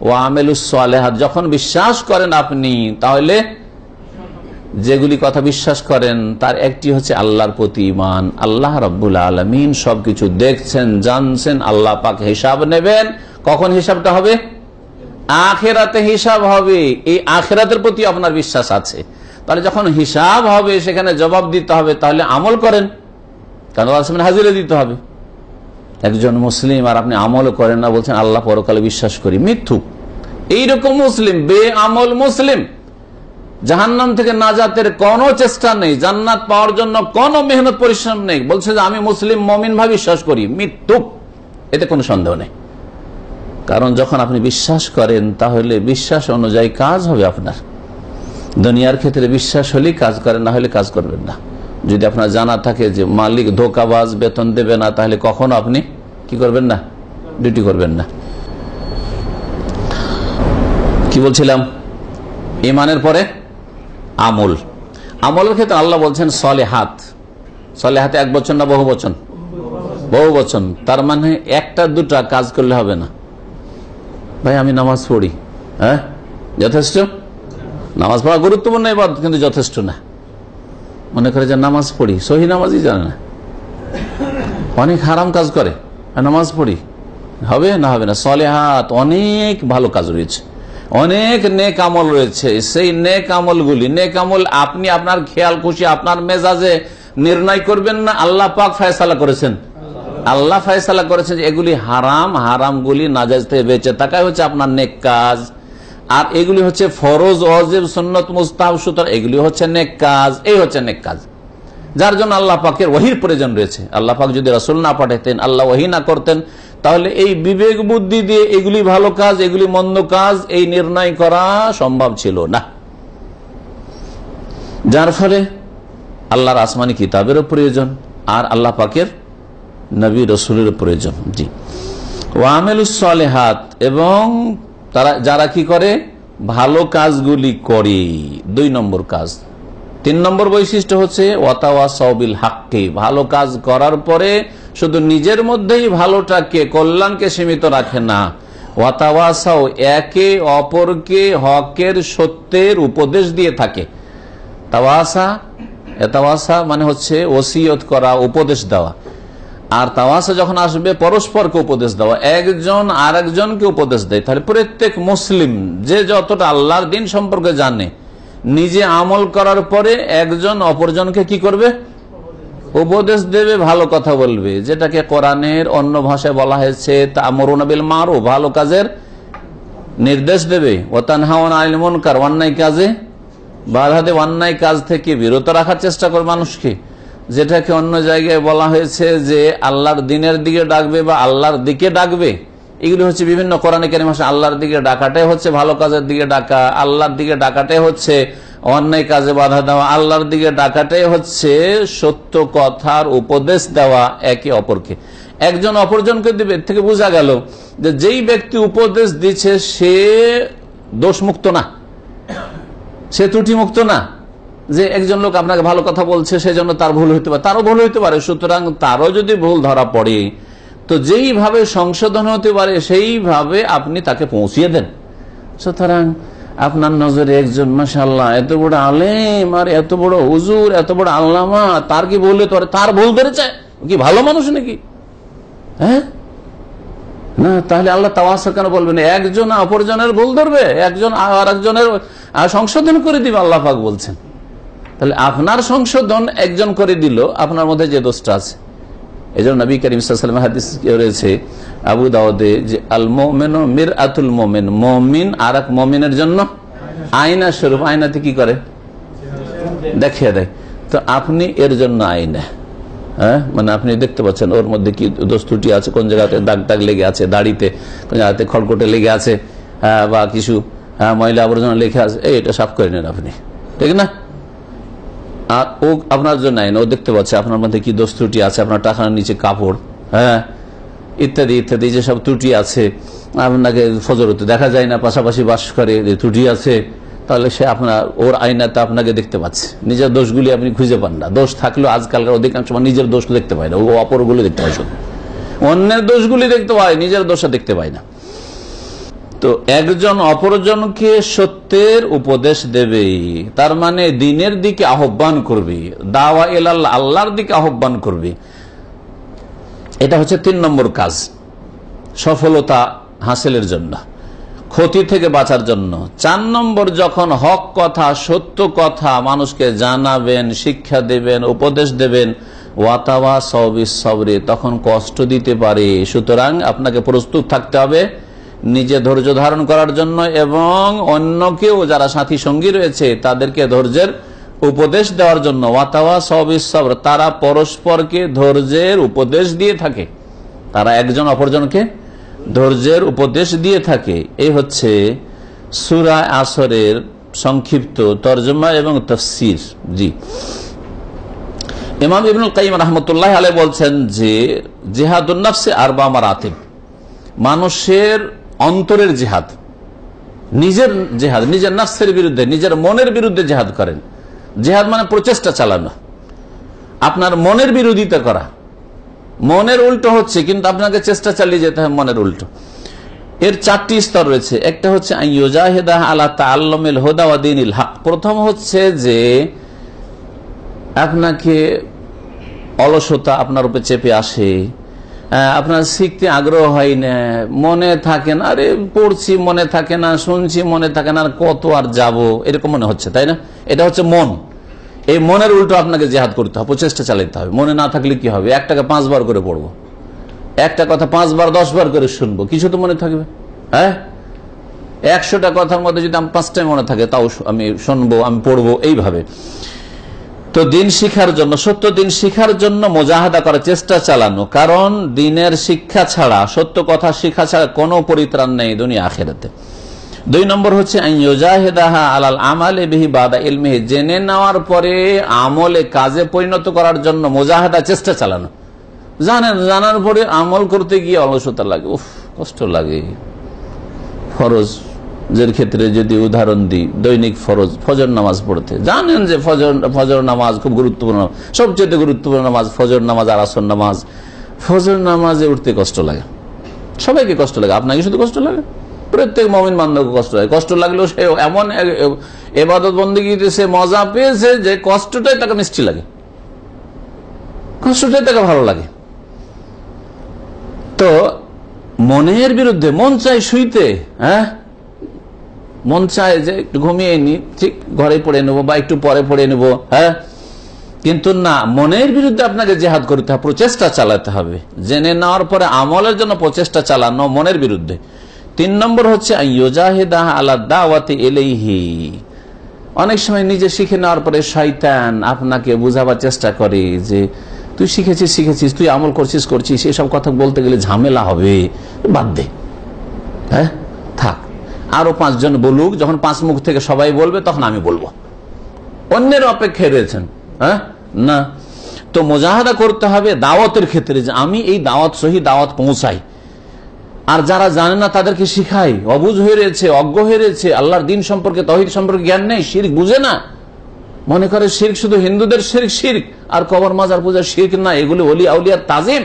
[SPEAKER 1] ও আমেলুস সালিহাত। যখন বিশ্বাস করেন আপনি, তাহলে যেগুলি কথা বিশ্বাস করেন তার একটি হচ্ছে আল্লাহর প্রতি ঈমান। আল্লাহ রাব্বুল আলামিন সবকিছু দেখছেন, জানছেন, আল্লাহ পাক হিসাব নেবেন। কখন হিসাবটা হবে? আখিরাতে হিসাব হবে। এই আখিরাতের প্রতি আপনার বিশ্বাস আছে। তাহলে যখন হিসাব হবে, সেখানে জবাব দিতে হবে, তাহলে আমল করেন, কারণ আল্লাহর সামনে হাজিরা দিতে হবে। একজন মুসলিম আর আপনি আমল করেন না, বলছেন আল্লাহ পরকালে বিশ্বাস করি, মিথ্যুক। এইরকম মুসলিম, বেআমল মুসলিম, জাহান্নাম থেকে নাজাতের কোনো চেষ্টা নেই, জান্নাত পাওয়ার জন্য কোনো মেহনত পরিশ্রম নেই, বলছে যে আমি মুসলিম মুমিন ভাবে বিশ্বাস করি, মিথ্যুক। এতে কোনো সন্দেহ নেই। কারণ যখন আপনি বিশ্বাস করেন, তাহলে বিশ্বাস অনুযায়ী কাজ হবে আপনার। দুনিয়ার ক্ষেত্রে বিশ্বাস হলেই কাজ করেন, না হলে কাজ করবেন না। যদি আপনার জানা থাকে যে মালিক ধোঁকাবাজ, বেতন দেবে না, তাহলে কখনো আপনি কি করবেন না? ডিউটি করবেন না। কি বলছিলাম? ঈমানের পরে আমল। আমলের ক্ষেত্রে আল্লাহ বলছেন সলিহাত। সলিহাতে 1 বচন না বহু বচন? বহু বচন। তার মানে 1টা 2টা কাজ করলে হবে না। ভাই আমি নামাজ পড়ি, হ্যাঁ যথেষ্ট? নামাজ পড়া গুরুত্বপূর্ণ ইবাদত, কিন্তু যথেষ্ট না। মনে করে যে নামাজ পড়ি, সহি নামাজই জানে না, অনেক হারাম কাজ করে, নামাজ পড়ি, হবে না? হবে না। সলিহাত, অনেক ভালো কাজ রয়েছে, অনেক নেক আমল রয়েছে। সেই নেক আমলগুলি, নেক আমল আপনি আপনার খেয়াল খুশি, আপনার মেজাজে নির্ণয় করবেন না। আল্লাহ পাক ফয়সালা করেছেন, আল্লাহ ফয়সালা করেছেন যে এগুলি হারাম, হারামগুলি নাজায়েজ থেকে বেঁচে থাকাই হচ্ছে আপনার নেক কাজ। আর এগুলি হচ্ছে ফরজ, ওয়াজিব, সুন্নত, মুস্তাহাব, সুতরাং এগুলি হচ্ছে নেক কাজ। এই হচ্ছে নেক কাজ, যার জন্য আল্লাহ পাকের ওহীর প্রয়োজন রয়েছে। আল্লাহ পাক যদি রাসূল না পাঠাতেন, আল্লাহ ওহী না করতেন, তাহলে এই বিবেক বুদ্ধি দিয়ে এগুলি ভালো কাজ, এগুলি মন্দ কাজ, এই নির্ণয় করা সম্ভব ছিল না। যার ফলে আল্লাহর আসমানি কিতাবেরও প্রয়োজন, আর আল্লাহ পাকের নবী রাসূলের প্রয়োজন। জি, ওয়া আমেলুস সালিহাত। এবং তারা যারা কি করে? ভালো কাজগুলি করে, 2 নম্বর কাজ। 3 নম্বর বৈশিষ্ট্য হচ্ছে ওয়াতাওয়াসাউ বিল হাক্কি, ভালো কাজ করার পরে শুধু নিজের মধ্যেই ভালোটাকে, কল্যাণকে সীমিত রাখে না, ওয়াতাওয়াসাউ, একে অপরকে হকের, সত্যের উপদেশ দিয়ে থাকে। তাওয়াসা মানে হচ্ছে ওসিয়ত করা, উপদেশ দেওয়া। আর তাওয়াসা যখন আসবে পরস্পরকে উপদেশ দেওয়া, একজন আর একজনকে উপদেশ দেয়। তাহলে প্রত্যেক মুসলিম যে যতটা আল্লাহর দিন সম্পর্কে জানে, নিজে আমল করার পরে একজন অপরজনকে কি করবে? উপদেশ দেবে, ভালো কথা বলবে, যেটাকে কোরআনের অন্য ভাষায় বলা হয়েছে তা'মুরুনা বিল মারুফ, ভালো কাজের নির্দেশ দেবে, ওয়া তানহাউনা আনিল মুনকার, অন্যায় কাজে বাধা দেবে, অন্যায় কাজ থেকে বিরত রাখার চেষ্টা করে মানুষকে, যেটাকে অন্য জায়গায় বলা হয়েছে যে আল্লাহর দিনের দিকে ডাকবে বা আল্লাহর দিকে ডাকবে। এগুলি হচ্ছে বিভিন্ন কোরআনে কারীম ভাষায় আল্লাহর দিকে ডাকাটাই হচ্ছে ভালো কাজের দিকে ডাকা, আল্লাহর দিকে ডাকাটাই হচ্ছে অন্যায় কাজে বাধা দেওয়া, আল্লাহর দিকে ডাকাটাই হচ্ছে সত্য কথার উপদেশ দেওয়া একে অপরকে। একজন অপরজনকে দিবে, থেকে বোঝা গেল যে যেই ব্যক্তি উপদেশ দিচ্ছে সে দোষমুক্ত না, সে ত্রুটিমুক্ত না। যে একজন লোক আপনাকে ভালো কথা বলছে, সেজন্য তার ভুল হইতে পারে, তারও ভুল হইতে পারে, সুতরাং তারও যদি ভুল ধরা পড়ে তো যেইভাবে সংশোধন হতে পারে সেইভাবে আপনি তাকে পৌঁছিয়ে দেন। সুতরাং আপনার নজরে একজন মাশাআল্লাহ এত বড় আলেম আর এত বড় হুজুর, এত বড় আল্লামা, তার কি ভুল হতে পারে? তার ভুল ধরেছে, কি ভালো মানুষ নাকি? হ্যাঁ না, তাহলে আল্লাহ তাওয়াসা কেন বলবেন? একজন অপরজনের ভুল ধরবে, একজন আর একজনের সংশোধন করে দিবে, আল্লাহ পাক বলছেন। তাহলে আপনার সংশোধন একজন করে দিল আপনার মধ্যে যে দোষটা আছে। এই জন্য নবী করিম সাল্লাল্লাহু আলাইহি ওয়াসাল্লাম হাদিস রয়েছে আবু দাউদে যে আল মুমিনু মিরআতুল মুমিন, মুমিন আর এক মুমিনের জন্য আয়না স্বরূপ। আয়নাতে কি করে? দেখিয়ে দেয়। তো আপনি এর জন্য আয়না, হ্যাঁ, মানে আপনি দেখতে পাচ্ছেন ওর মধ্যে কি দোষ ত্রুটি আছে, কোন জায়গাতে দাগ দাগ লেগে আছে, দাড়িতে কোন জায়গাতে খড়কটে লেগে আছে, বা কিছু ময়লা আবর্জনা লেখা আছে, এটা সাফ করে নেন আপনি, ঠিক না? আর ও আপনার জন্য আইন, ও দেখতে পাচ্ছে আপনার মধ্যে কি দোষ ত্রুটি আছে, আপনার টাকার নিচে কাপড়, হ্যাঁ, ইত্যাদি ইত্যাদি যেসব ত্রুটি আছে, আপনাকে ফজরতে দেখা যায় না, পাশাপাশি বাস করে, ত্রুটি আছে, তাহলে সে আপনার ওর আয়নাতে আপনাকে দেখতে পাচ্ছে। নিজের দোষগুলি আপনি খুঁজে পান না, দোষ থাকলেও আজকালকার অধিকাংশ নিজের দোষ দেখতে পায় না, ও অপরগুলো দেখতে পায়, শুধু অন্যের দোষগুলি দেখতে পায়, নিজের দোষটা দেখতে পায় না। তো একজন অপরজনকে সত্যের উপদেশ দেবে, তার মানে দিনের দিকে আহ্বান করবে, দাওয়া ইলাল্লাহ, আল্লাহর দিকে আহ্বান করবে। এটা হচ্ছে 3 নম্বর কাজ, সফলতা হাসিলের জন্য, ক্ষতি থেকে বাঁচার জন্য। 4 নম্বর, যখন হক কথা, সত্য কথা মানুষকে জানাবেন, শিক্ষা দেবেন, উপদেশ দেবেন, ওয়াতাওয়াসাউ বিস সবরি, তখন কষ্ট দিতে পারে। সুতরাং আপনাকে প্রস্তুত থাকতে হবে নিজে ধৈর্য ধারণ করার জন্য, এবং অন্যকেও যারা সাথী সঙ্গী রয়েছে তাদেরকে ধৈর্যের উপদেশ দেওয়ার জন্য। ওয়াতাওয়াসাউ বিস সবর, তারা পরস্পরকে ধৈর্যের উপদেশ দিয়ে থাকে, তারা একজন অপরজনকে ধৈর্যের উপদেশ দিয়ে থাকে। এই হচ্ছে সূরা আসরের সংক্ষিপ্ত তরজমা এবং তাফসীর। জি, ইমাম ইবনুল কাইয়িম রাহমাতুল্লাহ আলাইহি বলছেন যে জিহাদুন নাফসি আরবা মারাতিব, মানুষের অন্তরের জিহাদ, নিজের জিহাদ, নিজের নাফসের বিরুদ্ধে, নিজের মনের বিরুদ্ধে জিহাদ করেন। জিহাদ মানে প্রচেষ্টা চালানো, আপনার মনের বিরোধিতা করা, মনের উল্টো হচ্ছে কিন্তু আপনাকে চেষ্টা চালিয়ে যেতে হবে মনের উল্টো। এর 4টি স্তর রয়েছে। একটা হচ্ছে আইয়ুজাহিদা আলা তাআল্লুমিল হুদা ওয়া দীনিল হক। প্রথম হচ্ছে যে আপনাকে অলসতা আপনার উপরে চেপে আসে, আপনার শিখতে আগ্রহ হয় না, মনে থাকে না, আরে পড়ছি মনে থাকে না, শুনছি মনে থাকে না, আর কত আর যাব, এরকম মনে হচ্ছে, তাই না? এটা হচ্ছে মন। এই মনের উল্টো আপনাকে জিহাদ করতে হবে, প্রচেষ্টা চালাতে হবে। মনে না থাকলে কি হবে? একটাকে 5 বার করে পড়বো, একটা কথা 5 বার 10 বার করে শুনবো, কিছু তো মনে থাকবে। হ্যাঁ, 100টা কথার মধ্যে যদি আমি 5টাই মনে থাকে, তাও আমি শুনবো, আমি পড়বো, এইভাবে। তো দিন শিখার জন্য, সত্য দিন শিখার জন্য মুজাহাদা করার চেষ্টা চালানো, কারণ দিনের শিক্ষা ছাড়া, সত্য কথা শিক্ষা ছাড়া কোনো পরিত্রাণ নেই দুনিয়া আখিরাতে। 2 নম্বর হচ্ছে আইয়ুজাহিদাহা আলাল আমালি বিহি বাদা ইলমিহি, জেনে নেওয়ার পরে আমলে, কাজে পরিণত করার জন্য মুজাহাদা, চেষ্টা চালানো। জানার পরে আমল করতে গিয়ে অলসতা লাগে, উফ, কষ্ট লাগে, ফরজ যে ক্ষেত্রে যদি উদাহরণ দিই, দৈনিক ফজর নামাজ পড়তে জানেন যে ফজর নামাজ খুব গুরুত্বপূর্ণ, সবচেয়ে গুরুত্বপূর্ণ নামাজ ফজর নামাজ আর আসর নামাজ। ফজর নামাজে উঠতে কষ্ট লাগে, সবাইকে কষ্ট লাগে, আপনাকে শুধু কষ্ট লাগে, প্রত্যেক মুমিন বান্দাকে কষ্ট লাগে। কষ্ট লাগলেও সে এমন ইবাদত বন্দেগীতে সে মজা পেয়েছে যে কষ্টটাই তাকে মিষ্টি লাগে, কষ্টটাই তাকে ভালো লাগে। তো মনের বিরুদ্ধে মন চায় শুইতে, হ্যাঁ মন চায় যে একটু ঘুমিয়ে নি, ঠিক ঘরে পড়ে নেবো বা একটু পরে পড়ে নেবো, হ্যাঁ, কিন্তু না, মনের বিরুদ্ধে আপনাকে জিহাদ করতে হবে, প্রচেষ্টা চালাতে হবে। জেনে নেওয়ার পরে আমলের জন্য প্রচেষ্টা চালানো মনের বিরুদ্ধে। 3 নম্বর হচ্ছে আইয়ুজাহিদাহ আলা দাওয়াতি ইলাইহি। অনেক সময় নিজে শিখে নেওয়ার পরে শয়তান আপনাকে বুঝাবার চেষ্টা করে যে তুই শিখেছিস, তুই আমল করছিস, এসব কথা বলতে গেলে ঝামেলা হবে, বাদ দে, হ্যাঁ থাক, আরো 5 জন বলুক, যখন 5 মুখ থেকে সবাই বলবে তখন আমি বলবো, অন্যের অপেক্ষায় রয়েছেন, হ্যাঁ না। তো মুজাহাদা করতে হবে দাওয়াতের ক্ষেত্রে, যে আমি এই দাওয়াত সহি দাওয়াত পৌঁছাই, আর যারা জানে না তাদেরকে শিখাই। অবুঝ হয়ে রয়েছে, অজ্ঞ হয়ে রয়েছে, আল্লাহর দিন সম্পর্কে, তৌহিদ সম্পর্কে জ্ঞান নেই, শিরক বুঝে না, মনে করে শিরক শুধু হিন্দুদের শিরক আর কবর মাজার পূজার শিরক না, এগুলি ওলি আউলিয়ার তাজিম,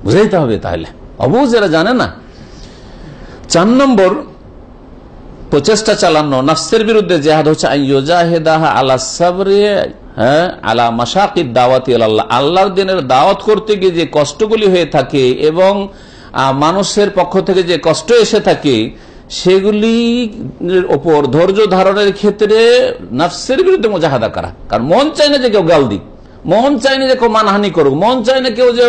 [SPEAKER 1] বুঝাইতে হবে। তাহলে অবুঝ যারা জানে না। 4 নম্বর প্রচেষ্টা চালানো নফসের বিরুদ্ধে জিহাদ হচ্ছে আইয়ুজাহিদাহা আলা সাবরি, হ্যাঁ, আলা মাশাকিদ দাওয়াতি ইলাল্লাহ। আল্লাহর দ্বীনের দাওয়াত করতে গিয়ে যে কষ্টগুলি হয়ে থাকে এবং মানুষের পক্ষ থেকে যে কষ্ট এসে থাকে, সেগুলির ওপর ধৈর্য ধারণের ক্ষেত্রে নফসের বিরুদ্ধে মুজাহাদা করা। কারণ মন চায় না যে কেউ গাল দিক, মন চায় না যে কেউ মানহানি করুক, মন চায় না কেউ যে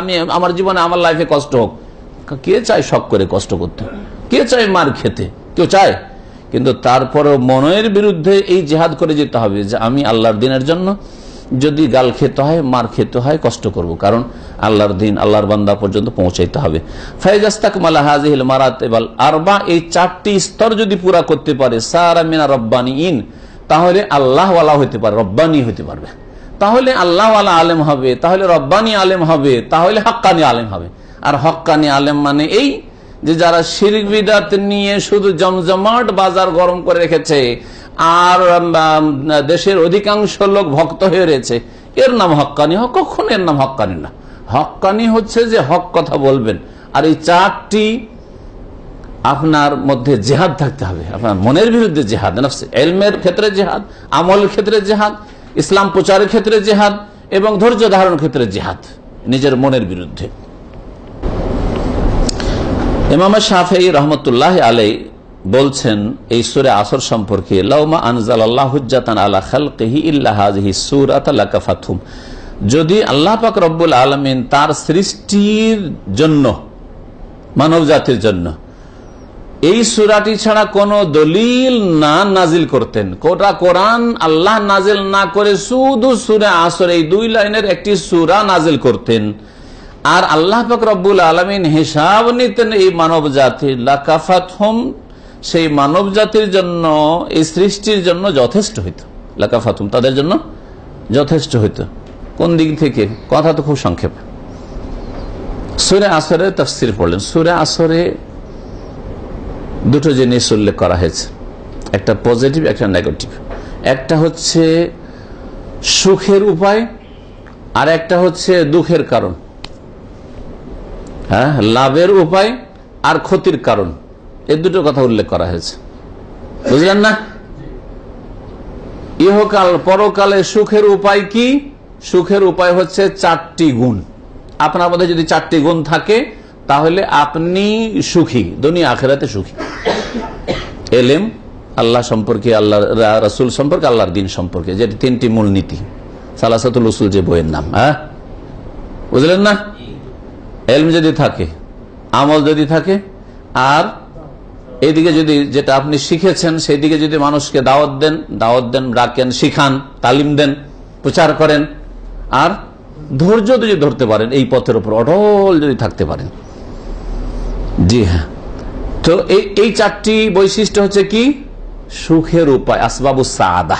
[SPEAKER 1] আমি আমার জীবনে আমার লাইফে কষ্ট হোক। কে চায় শখ করে কষ্ট করতে, কে চায় মার খেতে, কেউ চায়? কিন্তু তারপরেও মনের বিরুদ্ধে এই জিহাদ করে যেতে হবে যে আমি আল্লাহর দ্বীনের জন্য যদি গাল খেতে হয়, মার খেতে হয়, কষ্ট করব, কারণ আল্লাহর দ্বীন, আল্লাহর বান্দা পর্যন্ত পৌঁছাইতে হবে। ফাইজাস্তাকমালা হাযিহিল মারাতিবাল আরবা, এই 4টি স্তর যদি পুরা করতে পারে, সারা মিনা রব্বানিন, তাহলে আল্লাহ ওয়ালা হতে পারে, রব্বানি হতে পারবে, তাহলে আল্লাহ ওয়ালা আলেম হবে, তাহলে রব্বানি আলেম হবে, তাহলে হক্কানি আলেম হবে। আর হক্কানি আলেম মানে এই যে যারা শিরক বিদআত নিয়ে শুধু জমজমাট বাজার গরম করে রেখেছে আর দেশের অধিকাংশ লোক ভক্ত হয়ে রয়েছে, এর নাম হক্কানি। কখন এর নাম হক্কানি না। হক্কানি হচ্ছে যে হক কথা বলবেন। আর এই 4টি আপনার মধ্যে জিহাদ থাকতে হবে, আপনার মনের বিরুদ্ধে জিহাদ, নফসে, ইলমের ক্ষেত্রে জিহাদ, আমলের ক্ষেত্রে জিহাদ, ইসলাম প্রচারের ক্ষেত্রে জিহাদ এবং ধৈর্য ধারণের ক্ষেত্রে জিহাদ, নিজের মনের বিরুদ্ধে। ইমাম শাফিঈ রাহমাতুল্লাহ আলাইহি বলছেন এই সূরা আসর সম্পর্কে, লাউমা আনজালাল্লাহু হুজ্জাতান আলা খালকিহি ইল্লা হাযিহি সূরাতা লাকাফাতহুম, যদি আল্লাহ পাক রব্বুল আলামিন তার সৃষ্টির জন্য, মানব জাতির জন্য এই সূরাটি ছাড়া কোন দলিল না নাজিল করতেন, কোরআন আল্লাহ নাজিল না করে শুধু সূরা আসর এই 2 লাইনের একটি সূরা নাজিল করতেন, আর আল্লাহ পাক রব্বুল আলামিন হিসাব নিতেন এই মানব জাতির, লাকাফাতহুম, সেই মানব জাতির জন্য, এই সৃষ্টির জন্য যথেষ্ট হইত। লাকাফাতহুম, তাদের জন্য যথেষ্ট হইত। কোন দিক থেকে? কথা তো খুব সংক্ষেপ। সূরা আসরের তাফসীর পড়লেন। সূরা আসরে 2টো জিনিস উল্লেখ করা হয়েছে, একটা পজিটিভ, একটা নেগেটিভ। একটা হচ্ছে সুখের উপায়, আর একটা হচ্ছে দুঃখের কারণ, হ্যাঁ, লাভের উপায় আর ক্ষতির কারণ, এই 2টো কথা উল্লেখ করা হয়েছে। বুঝলেন না? ইহকাল পরকালে সুখের উপায় কি? সুখের উপায় হচ্ছে 4টি গুণ। আপনার মধ্যে যদি 4টি গুণ থাকে তাহলে আপনি সুখী, দুনিয়া আখিরাতে সুখী। ইলম, আল্লাহ সম্পর্কে, আল্লাহ রাসূল সম্পর্কে, আল্লাহর দ্বীন সম্পর্কে, যেটি 3টি মূলনীতি, সালাসাতুল উসুল যে বইয়ের নাম, হ্যাঁ বুঝলেন না? ইলম যদি থাকে, আমল যদি থাকে, আর এইদিকে যদি যেটা আপনি শিখেছেন সেই দিকে যদি মানুষকে দাওয়াত দেন, ডাকেন, শিখান, তালিম দেন, প্রচার করেন, আর ধৈর্য যদি ধরতে পারেন, এই পথের উপর অটল যদি থাকতে পারেন, জি হ্যাঁ। তো এই 4টি বৈশিষ্ট্য হচ্ছে কি? সুখের উপায়, আসবাবুস সাআদা,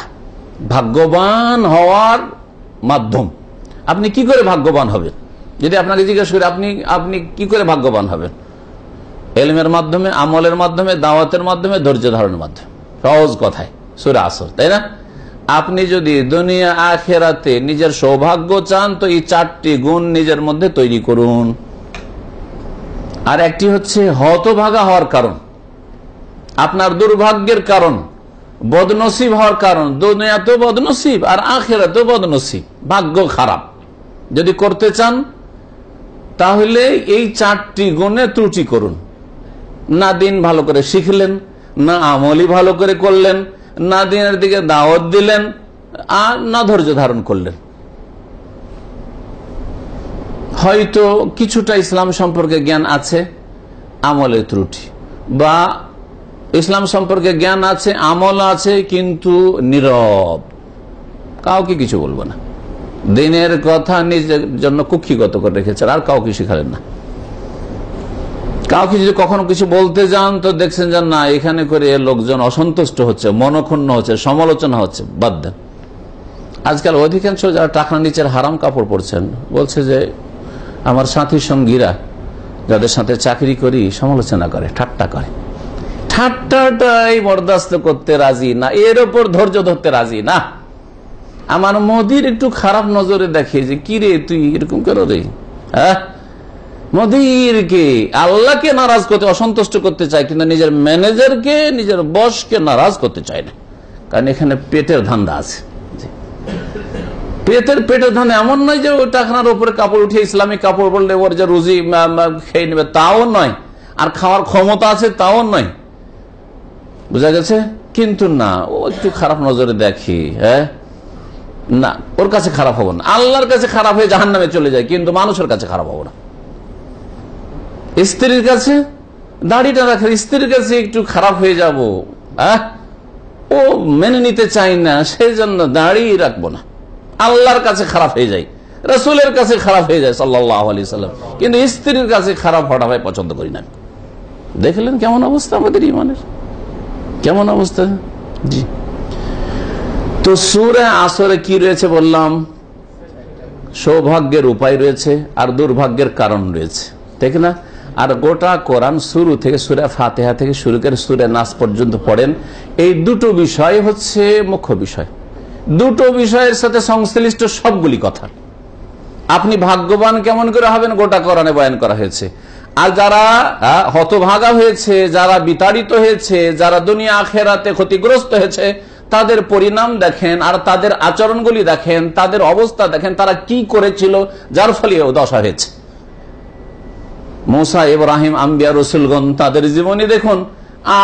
[SPEAKER 1] ভাগ্যবান হওয়ার মাধ্যম। আপনি কি করে ভাগ্যবান হবেন? যদি আপনাকে জিজ্ঞেস করি আপনি কি করে ভাগ্যবান হবেন, এলমের মাধ্যমে, আমলের মাধ্যমে, দাওয়াতের মাধ্যমে, ধৈর্য ধারণের মাধ্যমে। সহজ কথায় সূরা আসর, তাই না? আপনি যদি দুনিয়া আখেরাতে নিজের সৌভাগ্য চান তো এই 4টি গুণ নিজের মধ্যে তৈরি করুন। আর একটি হচ্ছে হতভাগা হওয়ার কারণ, আপনার দুর্ভাগ্যের কারণ, বদনসিব হওয়ার কারণ। দুনিয়াতেও বদনসিব আর আখেরাতেও বদনসিব, ভাগ্য খারাপ। যদি করতে চান তাহলে এই 4টি গুণে ত্রুটি করুন। না দিন ভালো করে শিখলেন, না আমলই ভালো করে করলেন, না দিনের দিকে দাওয়াত দিলেন, আর না ধৈর্য ধারণ করলেন। হয়তো কিছুটা ইসলাম সম্পর্কে জ্ঞান আছে, আমলের ত্রুটি, বা ইসলাম সম্পর্কে জ্ঞান আছে, আমল আছে, কিন্তু নীরব, কাউকে কিছু বলবো না, দিনের কথা নিজের জন্য কুক্ষিগত করে রেখেছেন, আর কাউকে শিখালেন না। কাউকে যদি কখনো কিছু বলতে যান তো দেখছেন যে না, এখানে করে লোকজন অসন্তুষ্ট হচ্ছে, মনক্ষুণ্ণ হচ্ছে, সমালোচনা হচ্ছে, বাদ দেন। আজকাল অধিকাংশ যারা টাকা নিচের হারাম কাপড় পরছেন বলছে যে আমার সাথী সঙ্গীরা যাদের সাথে চাকরি করি সমালোচনা করে, ঠাট্টা করে। ঠাট্টাটাই বরদাস্ত করতে রাজি না, এর ওপর ধৈর্য ধরতে রাজি না। আমার মোদির একটু খারাপ নজরে দেখে যে কি রে তুই এরকম করো রে, হ্যাঁ, মোদিরকে আল্লাহকে নারাজ করতে, অসন্তুষ্ট করতে চায়, কিন্তু নিজের ম্যানেজারকে, নিজের বসকে নারাজ করতে চায় না, কারণ এখানে পেটের ধান্দা আছে। পেটের ধান্দা এমন নয় যে ওই টাকার উপরে কাপড় উঠিয়ে ইসলামিক কাপড় পরলে ওর যে রুজি খেয়ে নেবে, তাও নয়, আর খাওয়ার ক্ষমতা আছে তাও নয়, বুঝা গেছে? কিন্তু না, ও একটু খারাপ নজরে দেখি, হ্যাঁ, না, ওর কাছে খারাপ হবো না। আল্লাহর কাছে খারাপ হয়ে জাহান্নামে চলে যায়, কিন্তু মানুষের কাছে খারাপ হবো না। স্ত্রীর কাছে দাড়িটা রাখে, স্ত্রীর কাছে একটু খারাপ হয়ে যাব, ও মেনে নিতে চাই না, সেই জন্য দাড়ি রাখবো না। আল্লাহর কাছে খারাপ হয়ে যায়, রাসূলের কাছে খারাপ হয়ে যায় সাল্লাল্লাহু আলাইহি সাল্লাম, কিন্তু স্ত্রীর কাছে খারাপ হওয়াটা ভাই পছন্দ করি না। দেখলেন কেমন অবস্থা আমাদের ইমানের, কেমন অবস্থা? জি। তো সূরা আসরে কি রয়েছে বললাম? সৌভাগ্যের উপায় রয়েছে আর দুর্ভাগ্যের কারণ রয়েছে, ঠিক না? আর গোটা কোরআন শুরু থেকে সূরা ফাতিহা থেকে শুরু করে সূরা নাস পর্যন্ত পড়েন, এই দুটো বিষয় হচ্ছে মুখ্য বিষয়। দুটো বিষয়ের সাথে সংশ্লিষ্ট সবগুলি কথা। আপনি ভাগ্যবান কেমন করে হবেন গোটা কোরআনে বয়ান করা হয়েছে। আর যারা হতভাগা হয়েছে, যারা বিতাড়িত হয়েছে, যারা দুনিয়া আখেরাতে ক্ষতিগ্রস্ত হয়েছে, তাদের পরিণাম দেখেন আর তাদের আচরণগুলি দেখেন, তাদের অবস্থা দেখেন, তারা কি করেছিল যার ফলে দশা হয়েছে। মুসা, ইব্রাহিম, আম্বিয়া, রসুলগণ, তাদের জীবনী দেখুন।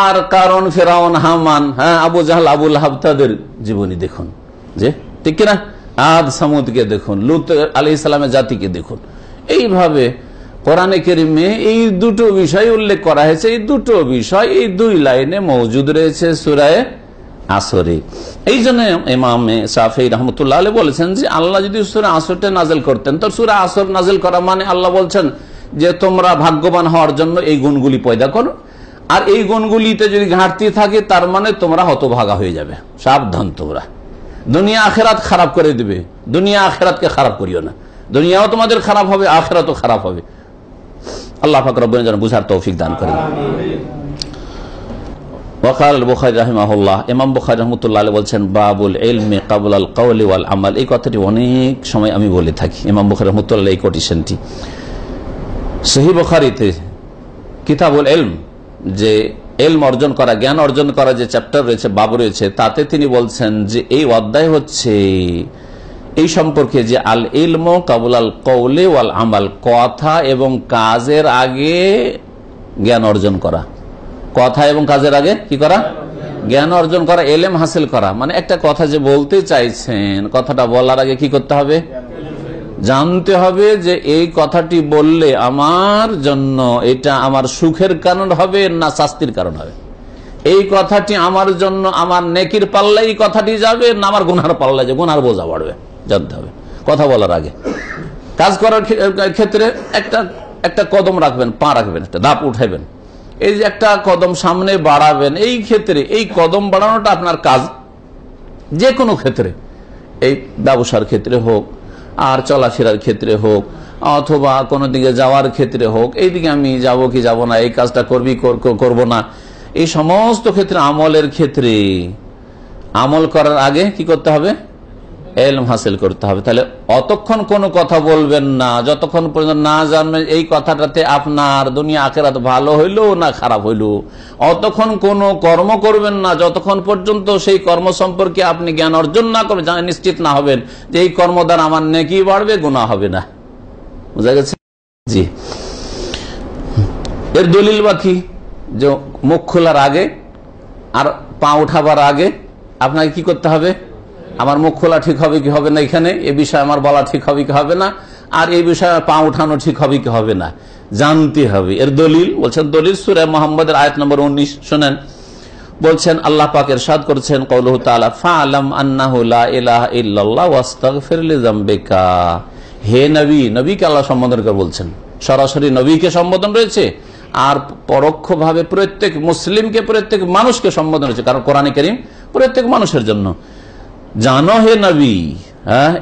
[SPEAKER 1] আর কারণ, ফেরাউন, হামান, আবু জাহল, আবু লাহাব, তাদের জীবনী দেখুন, যে ঠিক কিনা? আদ, সামুদকে দেখুন, লূত আলাইহিস সালামের জাতিকে দেখুন। এইভাবে কোরআনে কারিমে এই দুটো বিষয় উল্লেখ করা হয়েছে। এই দুটো বিষয় এই 2 লাইনে মওজুদ রয়েছে সূরা আসরে। এই জন্য ইমাম শাফিঈ রাহমাতুল্লাহ আলাইহি বলেছেন যে আল্লাহ যদি সূরা আসরটা নাযিল করতেন, তো সূরা আসর নাযিল করা মানে আল্লাহ বলছেন যে তোমরা ভাগ্যবান হওয়ার জন্য এই গুণগুলি পয়দা করো, আর এই গুণগুলিতে যদি ঘাটতি থাকে তার মানে তোমরা হতভাগা হয়ে যাবে, সাবধান, তোমরা দুনিয়া আখেরাত খারাপ করে দিবে। দুনিয়া আখেরাতকে খারাপ করিও না, দুনিয়াও তোমাদের খারাপ হবে, আখেরাতও খারাপ হবে। আল্লাহ পাক রব্বুল যেন বুঝার তৌফিক দান করেন। ওয়াকাল বুখারী রাহিমাহুল্লাহ, ইমাম বুখারী রাহমাতুল্লাহ আলাইহি বলছেন বাবুল ইলমি ক্বাবলাল কওলি ওয়াল আমাল। এই কথাটি অনেক সময় আমি বলে থাকি। ইমাম বুখারী রাহমাতুল্লাহ এই কোটেশনটি সহিহ বুখারীতে কিতাবুল ইলম, যে ইলম অর্জন করা, জ্ঞান অর্জন করা যে চ্যাপ্টার রয়েছে, বাব রয়েছে, তাতে তিনি বলছেন যে এই অধ্যায় হচ্ছে এই সম্পর্কে যে আল ইলমু ক্বাবলাল কওলি ওয়াল আমাল, কথা এবং কাজের আগে জ্ঞান অর্জন করা। কথা এবং কাজের আগে কি করা? জ্ঞান অর্জন করা, ইলম হাসিল করা। মানে একটা কথা যে বলতে চাইছেন, কথাটা বলার আগে কি করতে হবে? জানতে হবে যে এই কথাটি বললে আমার জন্য এটা আমার সুখের কারণ হবে না শাস্তির কারণ হবে। এই কথাটি আমার জন্য আমার নেকির পাল্লায় এই কথাটি যাবে না আমার গুনার পাল্লায়, যে গুনার বোঝা বাড়বে, জানতে হবে কথা বলার আগে। কাজ করার ক্ষেত্রে একটা কদম রাখবেন, পা রাখবেন, একটা ধাপ উঠাইবেন, এই যে একটা কদম সামনে বাড়াবেন, এই ক্ষেত্রে এই কদম বাড়ানোটা আপনার কাজ। যে কোনো ক্ষেত্রে, এই ব্যবসার ক্ষেত্রে হোক, আর চলাফেরার ক্ষেত্রে হোক, অথবা কোনো দিকে যাওয়ার ক্ষেত্রে হোক, এইদিকে আমি যাব কি যাব না, এই কাজটা করবি করব না, এই সমস্ত ক্ষেত্রে আমলের ক্ষেত্রে আমল করার আগে কি করতে হবে? ইলম হাসিল করতে হবে। তাহলে অতক্ষণ কোনো কথা বলবেন না যতক্ষণ পর্যন্ত না জানবেন এই কথাটাতে আপনার দুনিয়া আখিরাত ভালো হইলো না খারাপ হইলো। অতক্ষণ কোনো কর্ম করবেন না যতক্ষণ পর্যন্ত সেই কর্ম সম্পর্কে আপনি জ্ঞান অর্জন না করে নিশ্চিত না হবেন যে এই কর্ম দ্বারা আমার নেকি বাড়বে, গুনাহ হবে না। বুঝা গেছে? জি। এর দলিল বাকি যে মুখ খোলার আগে আর পা উঠাবার আগে আপনাকে কি করতে হবে? আমার মুখ খোলা ঠিক হবে কি হবে না, এখানে এ বিষয়ে আমার বলা ঠিক হবে কি হবে না, আর এই বিষয়ে পা উঠানো ঠিক হবে কি হবে না, জানতে হবে। এর দলিল বলছেন, দলিল সূরা মুহাম্মদের আয়াত নম্বর 19 শুনেন। বলছেন আল্লাহ পাক ইরশাদ করেছেন কওলুহু তাআলা ফাআলাম আন্নাহু লা ইলাহা ইল্লাল্লাহ ওয়াস্তাগফির লিযামবিকা। হে নবী, নবীকে আল্লাহ সম্বোধন করে বলছেন, সরাসরি নবীকে সম্বোধন রয়েছে আর পরোক্ষভাবে প্রত্যেক মুসলিমকে, প্রত্যেক মানুষকে সম্বোধন রয়েছে, কারণ কোরআনে কারীম প্রত্যেক মানুষের জন্য। জানো হে নবী, হ্যাঁ,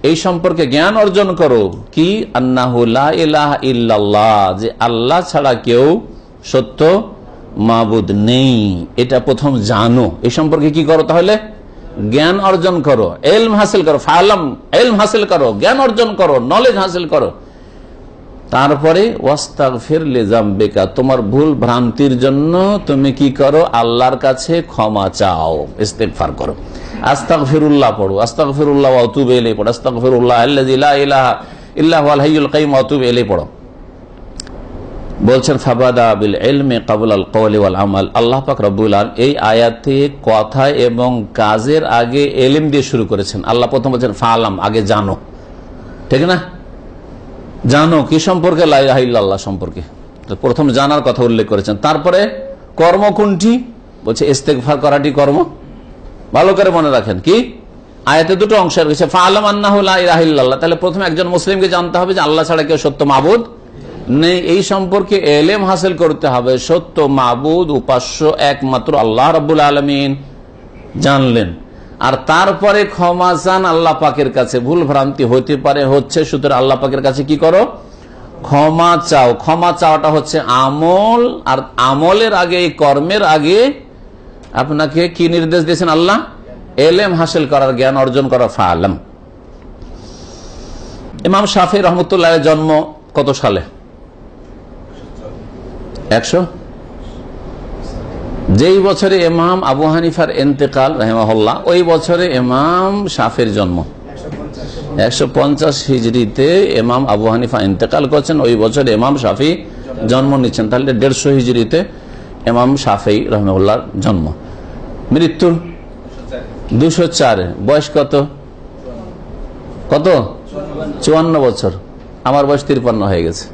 [SPEAKER 1] এই সম্পর্কে জ্ঞান অর্জন করো কি আন্নাহু লা ইলাহা ইল্লাল্লাহ, যে আল্লাহ ছাড়া কেউ সত্য মাবুদ নেই, এটা প্রথম জানো। এই সম্পর্কে কি করো? তাহলে জ্ঞান অর্জন করো, ইলম হাসিল করো। ফাআলাম, ইলম হাসিল করো, জ্ঞান অর্জন করো, নলেজ হাসিল করো। তারপরে ওয়াস্তাগফির লিযামবিকা, তোমার ভুল ভ্রান্তির জন্য তুমি কি করো? আল্লাহর কাছে ক্ষমা চাও, ইস্তেগফার করো। আস্তাগফিরুল্লাহ পড়ো, আস্তাগফিরুল্লাহ ওয়া আতুবু ইলাইহি পড়ো, আস্তাগফিরুল্লাহ আল্লাযী লা ইলাহা ইল্লা হুয়াল হাইয়ুল কাইয়্যুম ওয়া আতুবু ইলাইহি পড়ো। বলছেন ফাবাদা বিল ইলমি ক্বাবলা আল কওলি ওয়াল আমাল। আল্লাহ পাক রব্বুল আলামিন এই আয়াতে কথা এবং কাজের আগে ইলম দিয়ে শুরু করেছেন। আল্লাহ প্রথম বলছেন ফাআলাম, আগে জানো, ঠিক না? জানো কি সম্পর্কে? লা ইলাহা ইল্লাল্লাহ সম্পর্কে প্রথম জানার কথা উল্লেখ করেছেন। তারপরে কর্ম কোনটি? বলছে ইস্তেগফার করাটি কর্ম। ভালো করে মনে রাখেন, কি আয়াতে দুটো অংশ রয়েছে, ফাআলাম আন্নাহু লা ইলাহা ইল্লাল্লাহ। তাহলে প্রথমে একজন মুসলিমকে জানতে হবে যে আল্লাহ ছাড়া কেউ সত্য মাবুদ নেই, এই সম্পর্কে ইলম হাসিল করতে হবে। সত্য মাবুদ উপাস্য একমাত্র আল্লাহ রাব্বুল আলামিন জানলেন। আর তারপরে ক্ষমা চান আল্লাহ পাকের কাছে, ভুল ভ্রান্তি হতে পারে, হচ্ছে, সুতরাং আল্লাহ পাকের কাছে কি করো? ক্ষমা চাও। ক্ষমা চাওয়াটা হচ্ছে আমল, আর আমলের আগে, কর্মের আগে আপনাকে কি নির্দেশ দিয়েছেন আল্লাহ? ইলম হাসিল করার, জ্ঞান অর্জন করার। ফাআলাম। ইমাম শাফি রহমতুল্লাহ জন্ম কত সালে? 100। যেই বছরে ইমাম আবু হানিফার ইন্তেকাল রাহিমাহুল্লাহ, ওই বছরে ইমাম শাফির জন্ম। 150 হিজরিতে ইমাম আবু হানিফা ইন্তেকাল করছেন, ওই বছরে ইমাম শাফি জন্ম নিচ্ছেন। তাহলে 150 হিজরিতে ইমাম শাফি রাহিমাহুল্লাহর জন্ম। মৃত্যু 204। বয়স কত? 54 বছর। আমার বয়স 53 হয়ে গেছে,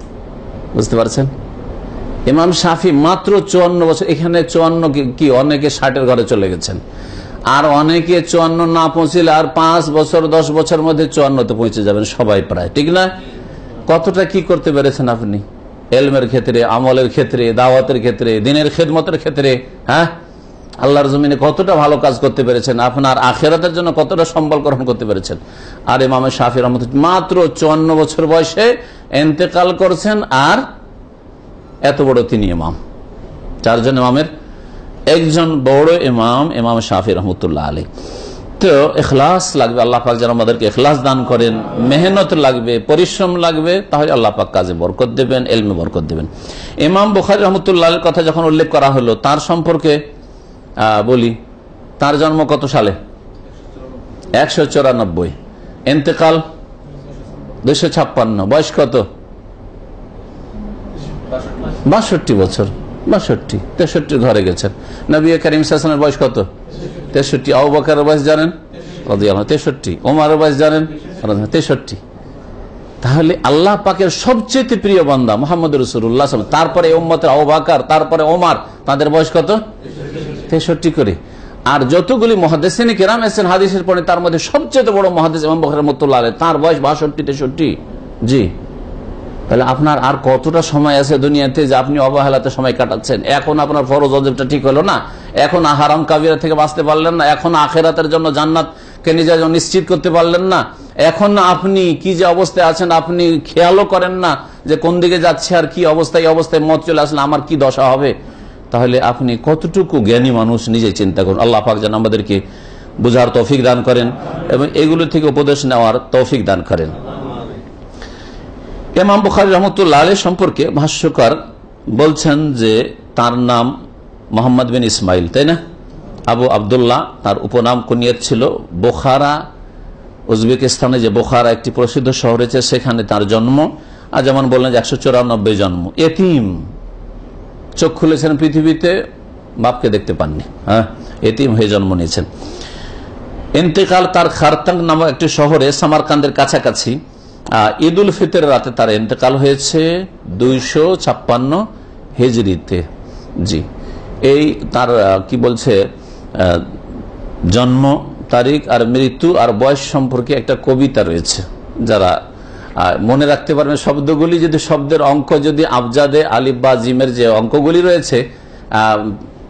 [SPEAKER 1] বুঝতে পারছেন? ইমাম শাফি মাত্র 54 বছর। এখানে 54 কি অনেকে 60-এর ঘরে চলে গেছেন, আর অনেকে 54 না পৌঁছলে আর 5 বছর 10 বছর মধ্যে 54-তে পৌঁছে যাবেন সবাই প্রায়, ঠিক না? কতটা কি করতে পেরেছেন আপনি ইলমের ক্ষেত্রে, আমলের ক্ষেত্রে, দাওয়াতের ক্ষেত্রে, দ্বীনের খেদমতের ক্ষেত্রে, হ্যাঁ, আল্লাহর জমিনে কতটা ভালো কাজ করতে পেরেছেন, আপনার আখিরাতের জন্য কতটা সম্বল গ্রহণ করতে পেরেছেন। আর ইমাম শাফি রাহমাতুল্লাহ মাত্র 54 বছর বয়সে ইন্তেকাল করছেন, আর এত বড় তিনি ইমাম, 4 জন ইমামের একজন বড় ইমাম, ইমাম শাফি রহমতুল্লাহ আলাইহি। তো ইখলাস লাগবে, আল্লাহ পাক যেন আমাদেরকে ইখলাস দান করেন। মেহনত লাগবে, পরিশ্রম লাগবে, তাহলে আল্লাহ পাক কাজে বরকত দেবেন, ইলমে বরকত দেবেন। ইমাম বুখারী রহমতুল্লাহ আলাইহির কথা যখন উল্লেখ করা হলো, তার সম্পর্কে বলি, তার জন্ম কত সালে? 194। ইন্তেকাল 256। বয়স কত? 62 বছর। 62, 63 ঘরে গেছেন। নবী করিম সাল্লাল্লাহু আলাইহি ওয়াসাল্লামের বয়স কত? 63। আবু বকরের বয়স জানেন? রাদিয়াল্লাহু আনহু 63। ওমরের বয়স জানেন? 63। তাহলে আল্লাহ পাকের সবচেয়ে প্রিয় বান্দা মুহাম্মদ রাসূলুল্লাহ সাল্লাল্লাহু আলাইহি ওয়াসাল্লাম, তারপরে উম্মতের আবু বকর, তারপরে ওমর, তাদের বয়স কত? 63 করে। আর যতগুলি মুহাদ্দিসিন কিরাম আছেন হাদিসের পড়ে, তার মধ্যে সবচেয়ে বড় মুহাদ্দিস ইমাম বুখারী রাহমাতুল্লাহ আলাইহি, তার বয়স 62, 63। জি। তাহলে আপনার আর কতটা সময় আছে দুনিয়াতে যে আপনি অবহেলাতে সময় কাটাচ্ছেন? এখন আপনার ফরজ ওয়াজিবটা ঠিক হলো না, এখন হারাম কাবিরা থেকে বাঁচতে পারলেন না, এখন আখিরাতের জন্য জান্নাত কে নিজে নিশ্চিত করতে পারলেন না? এখন আপনি কি যে অবস্থায় আছেন আপনি খেয়ালও করেন না যে কোন দিকে যাচ্ছে আর কি অবস্থায়, অবস্থায় মত চলে আসলে আমার কি দশা হবে। তাহলে আপনি কতটুকু জ্ঞানী মানুষ নিজে চিন্তা করুন। আল্লাহ পাক যেন আমাদেরকে বুঝার তৌফিক দান করেন এবং এগুলো থেকে উপদেশ নেওয়ার তৌফিক দান করেন। ইমাম বুখারী রাহমাতুল্লাহ আলাইহি সম্পর্কে ভাষ্যকার বলছেন যে তার নাম মোহাম্মদ বিন ইসমাইল, তাই না? আবু আবদুল্লাহ তার উপনাম কুনিয়ত ছিল। বোখারা, উজবেকিস্তানে যে বোখারা একটি প্রসিদ্ধ শহর আছে সেখানে তার জন্ম। আর যেমন বললেন 194 জন্ম, এতিম, চোখ খুলেছেন পৃথিবীতে, বাপকে দেখতে পাননি, হ্যাঁ, এতিম হয়ে জন্ম নিয়েছেন। ইন্তেকাল তার খারতাং নামক একটি শহরে সামারকান্দের কাছাকাছি ঈদ উল ফিতরের রাতে তার ইন্তেকাল হয়েছে 256 হিজরিতে। জি, এই তার কি বলছে জন্ম তারিখ আর মৃত্যু আর বয়স সম্পর্কে একটা কবিতা রয়েছে। যারা মনে রাখতে পারবেন শব্দগুলি, যদি শব্দের অঙ্ক যদি আবজাদে আলিফ বা জিমের যে অঙ্কগুলি রয়েছে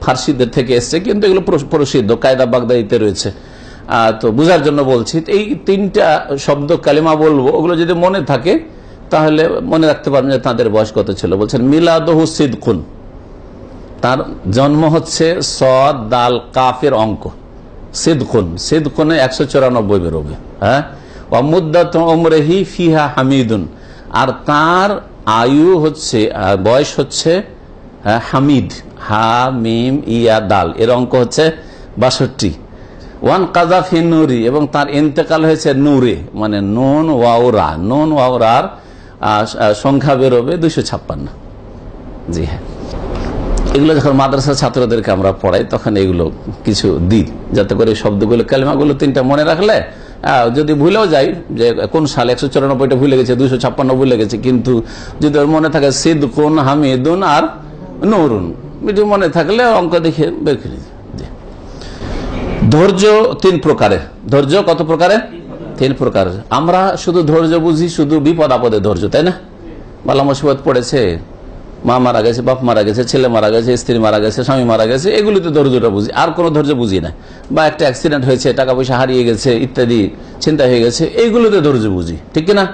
[SPEAKER 1] ফার্সিদের থেকে এসছে, কিন্তু এগুলো প্রসিদ্ধ কায়দা বাগদাদিতে রয়েছে, তো বুঝার জন্য বলছি। এই 3টা শব্দ কালিমা বলবো, ওগুলো যদি মনে থাকে তাহলে মনে রাখতে পারবেন যে তাদের বয়স কত ছিল। বলছেন মিলাদহু সিদকুন, তার জন্ম হচ্ছে সদ দাল কাফের অঙ্ক, সিদকুন, সিদকুনে 194 বেরোবে, হ্যাঁ। ওয়ামুদ্দাত উমরিহি ফিহা হামিদুন, আর তার আয়ু হচ্ছে বয়স হচ্ছে হামিদ, হা মিম ইয়া দাল, এর অঙ্ক হচ্ছে 62। ওয়ান কাজা ফি নূরি, এবং তার ইন্তেকাল হয়েছে নূরে, মানে নুন ওয়াওরা, নুন ওয়াওরার সংখ্যা বেরোবে 256। জি হ্যাঁ, এগুলো যখন মাদ্রাসা ছাত্রদেরকে আমরা পড়াই তখন এগুলো কিছু দিই, যাতে করে শব্দগুলো কালিমাগুলো 3টা মনে রাখলে, যদি ভুলেও যাই যে কোন সালে 194টা ভুলে গেছে, 256 ভুলে গেছে, কিন্তু যদি মনে থাকে সিদকুন হামিদুন আর নূরুন, মনে থাকলে অঙ্ক দেখে বের করে দিই। ধৈর্য 3 প্রকারের। ধৈর্য কত প্রকারের? 3 প্রকারের। আমরা শুধু ধৈর্য বুঝি শুধু বিপদ আপদে ধৈর্য, তাই না? বালা মুসিবত পড়েছে, মা মারা গেছে, বাপ মারা গেছে, ছেলে মারা গেছে, স্ত্রী মারা গেছে, স্বামী মারা গেছে, এগুলিতে ধৈর্যটা বুঝি, আর কোনো ধৈর্য বুঝি না। বা একটা অ্যাক্সিডেন্ট হয়েছে, টাকা পয়সা হারিয়ে গেছে ইত্যাদি, চিন্তা হয়ে গেছে, এইগুলোতে ধৈর্য বুঝি, ঠিক কিনা?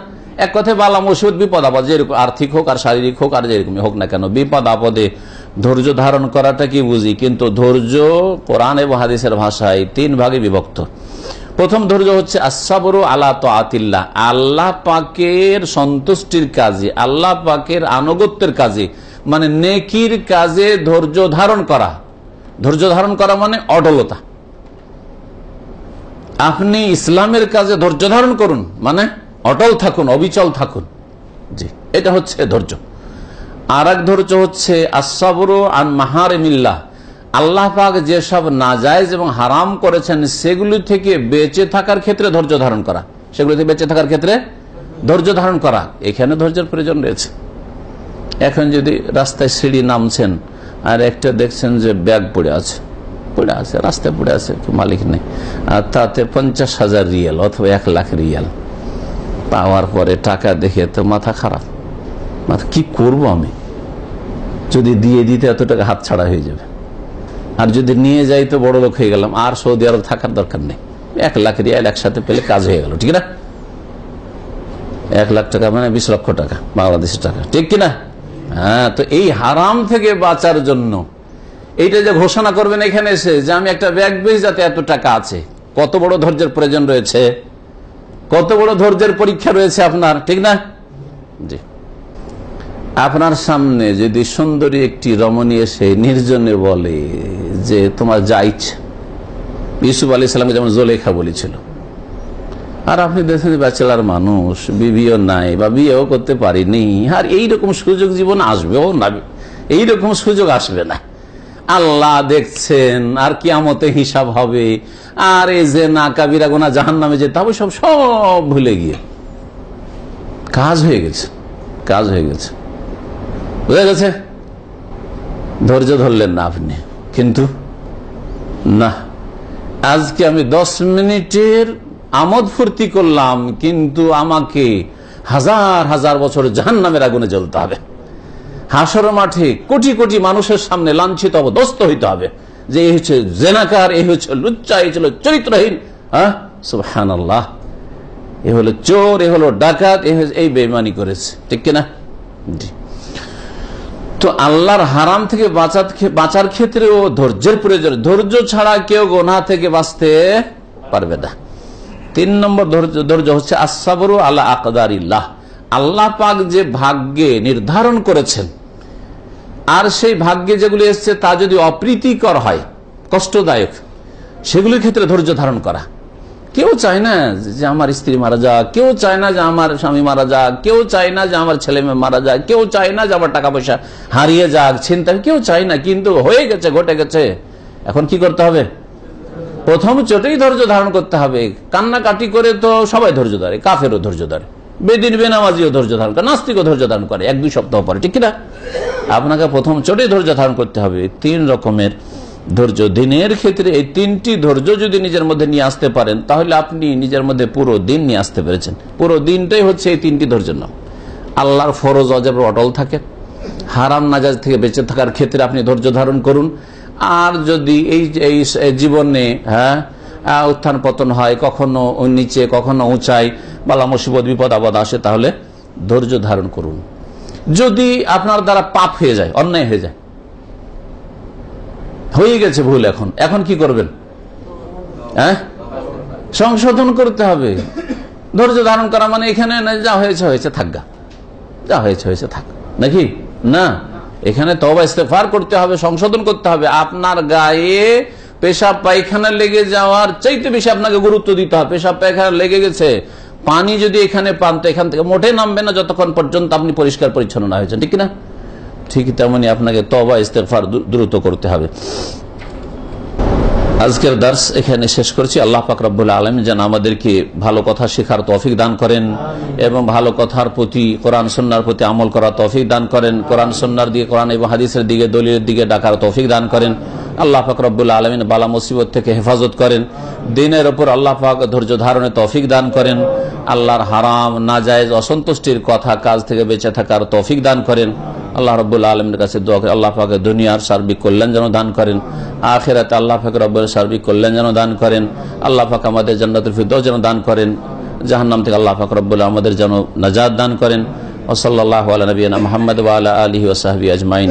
[SPEAKER 1] এক কথায় বালা মুসিবত বিপদ আপদ, যেরকম আর্থিক হোক আর শারীরিক হোক আর যেরকমই হোক না কেন, বিপদ আপদে ধৈর্য ধারণ করাটা কি বুঝি। কিন্তু ধৈর্য কোরআন এবং হাদিসের ভাষায় 3 ভাগে বিভক্ত। প্রথম ধৈর্য হচ্ছে আসসাবরু আলা তাআতিল্লাহ, আল্লাহ পাকের সন্তুষ্টির কাজে, আল্লাহ পাকের আনুগত্যের কাজে, মানে নেকির কাজে ধৈর্য ধারণ করা। ধৈর্য ধারণ করা মানে অডলতা। আপনি ইসলামের কাজে ধৈর্য ধারণ করুন, মানে অটল থাকুন, অবিচল থাকুন। জি, এটা হচ্ছে ধৈর্য। আর এক ধৈর্য হচ্ছে আসসাবরু আন মাহারিমিল্লাহ, আল্লাহ পাক যেসব নাজায়েজ এবং হারাম করেছেন সেগুলি থেকে বেঁচে থাকার ক্ষেত্রে ধৈর্য ধারণ করা, সেগুলি থেকে বেঁচে থাকার ক্ষেত্রে ধৈর্য ধারণ করা, এখানে ধৈর্যের প্রয়োজন রয়েছে। এখন যদি রাস্তায় সিঁড়ি নামছেন আর একটা দেখছেন যে ব্যাগ পড়ে আছে, রাস্তায় পড়ে আছে, মালিক নেই, আর তাতে 50,000 রিয়াল অথবা 1 লাখ রিয়াল পাওয়ার পরে টাকা দেখে তো মাথা খারাপ, মাথা কি করব আমি, যদি দিয়ে দিতে এত টাকা হাত ছাড়া হয়ে যাবে, আর যদি নিয়ে যাই তো বড় লোক হয়ে গেলাম, আর সৌদি আরব থাকার দরকার নেই। 1 লাখ রিয়াল একসাথে পেলে কাজ হয়ে গেল, ঠিক না? 1 লাখ টাকা মানে 20 লক্ষ টাকা বাংলাদেশের টাকা, ঠিক কিনা? হ্যাঁ, তো এই হারাম থেকে বাঁচার জন্য এইটা যে ঘোষণা করবেন এখানে এসে যে আমি একটা ব্যাগ বেচ যাতে এত টাকা আছে, কত বড় ধৈর্যের প্রয়োজন রয়েছে, কত বড় ধৈর্যের পরীক্ষা রয়েছে আপনার, ঠিক না? জি, আপনার সামনে যদি সুন্দরী একটি রমণী এসে নির্জনে বলে যে তোমার যা ইচ্ছা, ইউসুফ আলাইহিস সালামকে যেমন জুলেখা বলেছিল, আর আপনি দেখেন ব্যাচেলার মানুষ, বিবিও নাই বা বিয়েও করতে পারিনি, আর এইরকম সুযোগ জীবন আসবেও না, এইরকম সুযোগ আসবে না, আল্লাহ দেখছেন, আর কিয়ামতে হিসাব হবে, আর এই যে না কাবিরা গুনাহ জাহান্নামে যেতে হবে, সব ভুলে গিয়ে কাজ হয়ে গেছে, কাজ হয়ে গেছে, বুঝা গেছে? ধৈর্য ধরলেন না আপনি, কিন্তু না, আজকে আমি 10 মিনিটের আমোদ ফুর্তি করলাম, কিন্তু আমাকে হাজার হাজার বছর জাহান্নামের আগুনে জ্বলতে হবে, হাসর মাঠে কোটি কোটি মানুষের সামনে লাঞ্ছিত অবদস্ত হইতে হবে যে এই হচ্ছে জেনাকার, এই হচ্ছে লুচ্চা, এই ছিল চরিত্রহীন, হ্যাঁ, সুবহানাল্লাহ। এ হলো চোর, এ হলো ডাকাত, এই বেঈমানি করেছে, ঠিক কিনা? জি। তো আল্লাহর হারাম থেকে বাঁচার ক্ষেত্রেও ধৈর্যের প্রয়োজন। ধৈর্য ছাড়া কেউ গুনাহ থেকে বাঁচতে পারবে না। 3 নম্বর ধৈর্য হচ্ছে আসসাবরু আলা আকদারিল্লাহ। আল্লাহ পাক যে ভাগ্যে নির্ধারণ করেছেন, আর সেই ভাগ্যে যেগুলি এসছে তা যদি অপ্রীতিকর হয়, কষ্টদায়ক, সেগুলির ক্ষেত্রে ধৈর্য ধারণ করা। কেউ চায় না যে আমার স্ত্রী মারা যাক, কেউ চায় না যে আমার স্বামী মারা যাক, কেউ চায় না যে আমার ছেলে মেয়ে মারা যাক, কেউ চায় না যে আমার টাকা পয়সা হারিয়ে যাক, ছিনতাই, কেউ চায় না, কিন্তু হয়ে গেছে, ঘটে গেছে। এখন কি করতে হবে? প্রথম চোটেই ধৈর্য ধারণ করতে হবে। কান্নাকাটি করে তো সবাই ধৈর্য ধরে, কাফেরও ধৈর্য ধরে, বেদিন বেনামাজিও ধৈর্য ধারণ করে, নাস্তিকও ধৈর্য ধারণ করে 1-2 সপ্তাহ পরে, ঠিক কিনা? আপনাকে প্রথম চোটেই ধৈর্য ধারণ করতে হবে। 3 রকমের ধৈর্য দিনের ক্ষেত্রে, এই 3টি ধৈর্য যদি নিজের মধ্যে নিয়ে আসতে পারেন, তাহলে আপনি নিজের মধ্যে পুরো দিন নিয়ে আসতে পেরেছেন। পুরো দিনটাই হচ্ছে এই 3টি ধৈর্যের নাম। আল্লাহর ফরজ অজেব অটল থাকে, হারাম নাজায়েজ থেকে বেঁচে থাকার ক্ষেত্রে আপনি ধৈর্য ধারণ করুন। আর যদি এই জীবনে উত্থান পতন হয়, কখনো নিচে কখনো উঁচাই, বালা মুসিবত বিপদ আপদ আসে, তাহলে ধৈর্য ধারণ করুন। যদি আপনার দ্বারা পাপ হয়ে যায়, অন্যায় হয়ে গেছে ভুল, এখন কি করবেন? সংশোধন করতে হবে। ধৈর্য ধারণ করা মানে এখানে যা হয়েছে হয়েছে থাকগা, যা হয়েছে হয়েছে থাক, নাকি না? এখানে তওবা ইস্তেগফার করতে হবে, সংশোধন করতে হবে। আপনার গায়ে পেশাব পায়খানা লেগে যাওয়ার চাইতে বেশি আপনাকে গুরুত্ব দিতে হবে। পেশাব পায়খানা লেগে গেছে, পানি যদি এখানে পান তো এখান থেকে মোটে নামবে না যতক্ষণ পর্যন্ত আপনি পরিষ্কার পরিচ্ছন্ন না হয়েছেন, ঠিক না? ঠিক তেমনি আপনাকে তওবা ইস্তেগফার দ্রুত করতে হবে। আজকের দার্স এখানে শেষ করছি। আল্লাহ পাক রব্বুল আলামিন যেন আমাদেরকে ভালো কথা শেখার তৌফিক দান করেন এবং ভালো কথার প্রতি, কোরআন সুন্নাহর প্রতি আমল করার তৌফিক দান করেন। কোরআন সুন্নাহর দিকে, কোরআন এবং হাদিসের দিকে, দলিলের দিকে ডাকার তৌফিক দান করেন। আল্লাহ পাক রব্বুল আলামিন বালা মুসিবত থেকে হেফাজত করেন। দ্বীনের উপর আল্লাহ পাক ধৈর্য ধারণের তৌফিক দান করেন। আল্লাহর হারাম নাজায়েজ অসন্তুষ্টির কথা কাজ থেকে বেঁচে থাকার তৌফিক দান করেন। আল্লাহ রাব্বুল আলামিনের কাছে দোয়া করি আল্লাহ পাক দুনিয়ার সার্বিক কল্যাণ যেন দান করেন, আখিরাতে আল্লাহ পাক রব্বুল সার্বিক কল্যাণ যেন দান করেন। আল্লাহ পাক আমাদের জান্নাতুল ফিরদাউস যেন দান করেন, জাহান্নাম থেকে আল্লাহ পাক রব্বুল আমাদের যেন নাজাত দান করেন। ওয়া সাল্লাল্লাহু আলা নবিয়িনা মুহাম্মদ ওয়া আলা আলিহি ওয়া সাহবিহি আজমাইন।